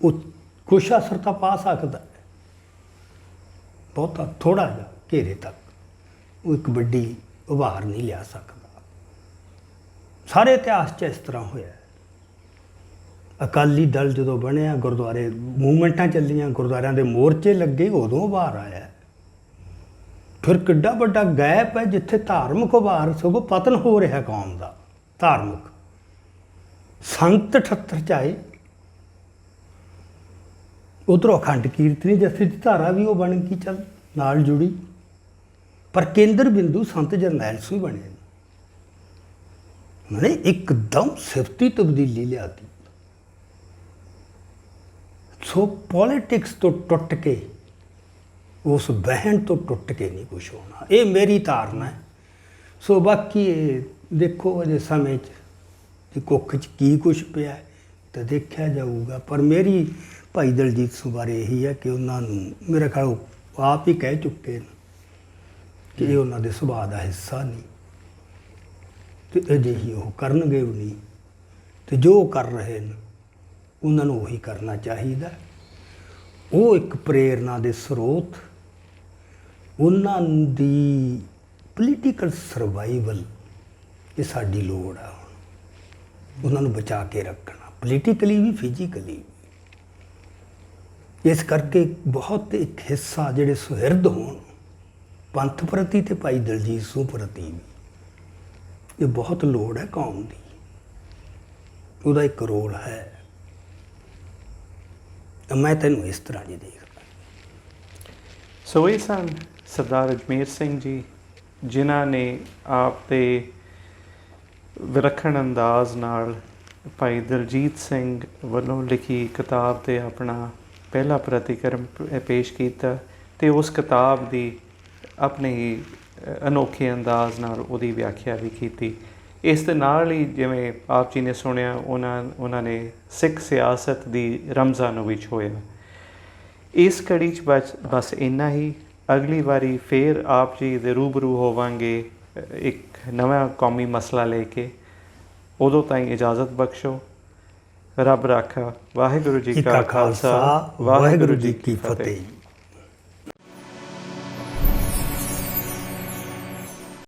ਉਹ ਕੁਛ ਅਸਰ ਤਾਂ ਪਾ ਸਕਦਾ ਹੈ, ਬਹੁਤਾ ਥੋੜ੍ਹਾ ਜਿਹਾ ਘੇਰੇ ਤੱਕ, ਉਹ ਇੱਕ ਵੱਡੀ ਉਭਾਰ ਨਹੀਂ ਲਿਆ ਸਕਦਾ। ਸਾਰੇ ਇਤਿਹਾਸ 'ਚ ਇਸ ਤਰ੍ਹਾਂ ਹੋਇਆ। ਅਕਾਲੀ ਦਲ ਜਦੋਂ ਬਣਿਆ, ਗੁਰਦੁਆਰੇ ਮੂਵਮੈਂਟਾਂ ਚੱਲੀਆਂ, ਗੁਰਦੁਆਰਿਆਂ ਦੇ ਮੋਰਚੇ ਲੱਗੇ, ਉਦੋਂ ਉਭਾਰ ਆਇਆ। ਫਿਰ ਕਿੱਡਾ ਵੱਡਾ ਗੈਪ ਹੈ ਜਿੱਥੇ ਧਾਰਮਿਕ ਉਭਾਰ, ਸਗੋਂ ਪਤਨ ਹੋ ਰਿਹਾ ਕੌਮ ਦਾ ਧਾਰਮਿਕ। ਸੰਤ 78 'ਚ ਆਏ, ਉੱਧਰੋਂ ਅਖੰਡ ਕੀਰਤਨੀ ਜਥੇ ਦੀ ਧਾਰਾ ਵੀ ਉਹ ਬਣ ਗਈ, ਚੱਲ ਨਾਲ ਜੁੜੀ, ਪਰ ਕੇਂਦਰ ਬਿੰਦੂ ਸੰਤ ਜਰਨੈਲ ਸਿੰਘ ਬਣੇ। ਉਹਨੇ ਇੱਕਦਮ ਸਿਫਤੀ ਤਬਦੀਲੀ ਲਿਆਤੀ। ਸੋ ਪੋਲੀਟਿਕਸ ਤੋਂ ਟੁੱਟ ਕੇ, ਉਸ ਬਹਿਣ ਤੋਂ ਟੁੱਟ ਕੇ ਨਹੀਂ ਕੁਛ ਹੋਣਾ, ਇਹ ਮੇਰੀ ਧਾਰਨਾ ਹੈ। ਸੋ ਬਾਕੀ ਇਹ ਦੇਖੋ ਅਜੇ ਸਮੇਂ 'ਚ ਕਿ ਕੁੱਖ 'ਚ ਕੀ ਕੁਛ ਪਿਆ ਤਾਂ ਦੇਖਿਆ ਜਾਊਗਾ। ਪਰ ਮੇਰੀ ਭਾਈ ਦਲਜੀਤ ਸਿੰਘ ਬਾਰੇ ਇਹੀ ਹੈ ਕਿ ਉਹਨਾਂ ਨੂੰ ਮੇਰਾ ਖਿਆਲ ਉਹ ਆਪ ਹੀ ਕਹਿ ਚੁੱਕੇ ਨੇ ਕਿ ਇਹ ਉਹਨਾਂ ਦੇ ਸੁਭਾਅ ਦਾ ਹਿੱਸਾ ਨਹੀਂ, ਅਤੇ ਅਜਿਹੀ ਉਹ ਕਰਨਗੇ ਵੀ ਨਹੀਂ, ਅਤੇ ਜੋ ਕਰ ਰਹੇ ਨੇ ਉਹਨਾਂ ਨੂੰ ਉਹੀ ਕਰਨਾ ਚਾਹੀਦਾ। ਉਹ ਇੱਕ ਪ੍ਰੇਰਨਾ ਦੇ ਸਰੋਤ, ਉਹਨਾਂ ਦੀ ਪੋਲੀਟੀਕਲ ਸਰਵਾਈਵਲ, ਇਹ ਸਾਡੀ ਲੋੜ ਆ ਹੁਣ, ਉਹਨਾਂ ਨੂੰ ਬਚਾ ਕੇ ਰੱਖਣਾ, ਪੋਲੀਟੀਕਲੀ ਵੀ ਫਿਜ਼ੀਕਲੀ ਵੀ। ਇਸ ਕਰਕੇ ਬਹੁਤ ਇੱਕ ਹਿੱਸਾ ਜਿਹੜੇ ਸੁਹਿਰਦ ਹੋਣ ਪੰਥ ਪ੍ਰਤੀ ਅਤੇ ਭਾਈ ਦਲਜੀਤ ਸਿੰਘ ਪ੍ਰਤੀ ਵੀ, ਇਹ ਬਹੁਤ ਲੋੜ ਹੈ ਕੌਮ ਦੀ, ਉਹਦਾ ਇੱਕ ਰੋਲ ਹੈ। ਮੈਂ ਤੈਨੂੰ ਇਸ ਤਰ੍ਹਾਂ ਜੀ ਦੇਖਦਾ। ਸੋ ਇਹ ਸਨ ਸਰਦਾਰ ਅਜਮੇਰ ਸਿੰਘ ਜੀ, ਜਿਨ੍ਹਾਂ ਨੇ ਆਪ ਦੇ ਵਿਲੱਖਣ ਅੰਦਾਜ਼ ਨਾਲ ਭਾਈ ਦਲਜੀਤ ਸਿੰਘ ਵੱਲੋਂ ਲਿਖੀ ਕਿਤਾਬ 'ਤੇ ਆਪਣਾ ਪਹਿਲਾ ਪ੍ਰਤੀਕਰਮ ਪੇਸ਼ ਕੀਤਾ, ਅਤੇ ਉਸ ਕਿਤਾਬ ਦੀ ਆਪਣੇ ਹੀ ਅਨੋਖੇ ਅੰਦਾਜ਼ ਨਾਲ ਉਹਦੀ ਵਿਆਖਿਆ ਵੀ ਕੀਤੀ। ਇਸ ਦੇ ਨਾਲ ਹੀ ਜਿਵੇਂ ਆਪ ਜੀ ਨੇ ਸੁਣਿਆ, ਉਹਨਾਂ ਨੇ ਸਿੱਖ ਸਿਆਸਤ ਦੀ ਰਮਜ਼ਾਂ ਨੂੰ ਵੀ ਛੋਹਿਆ। ਇਸ ਕੜੀ 'ਚ ਬਸ ਇੰਨਾ ਹੀ। ਅਗਲੀ ਵਾਰੀ ਫੇਰ ਆਪ ਜੀ ਦੇ ਰੂਬਰੂ ਹੋਵਾਂਗੇ ਇੱਕ ਨਵਾਂ ਕੌਮੀ ਮਸਲਾ ਲੈ ਕੇ। ਉਦੋਂ ਤਾਈਂ ਇਜਾਜ਼ਤ ਬਖਸ਼ੋ। ਰੱਬ ਰਾਖਾ। ਵਾਹਿਗੁਰੂ ਜੀ ਕਾ ਖਾਲਸਾ, ਵਾਹਿਗੁਰੂ ਜੀ ਕੀ ਫਤਿਹ।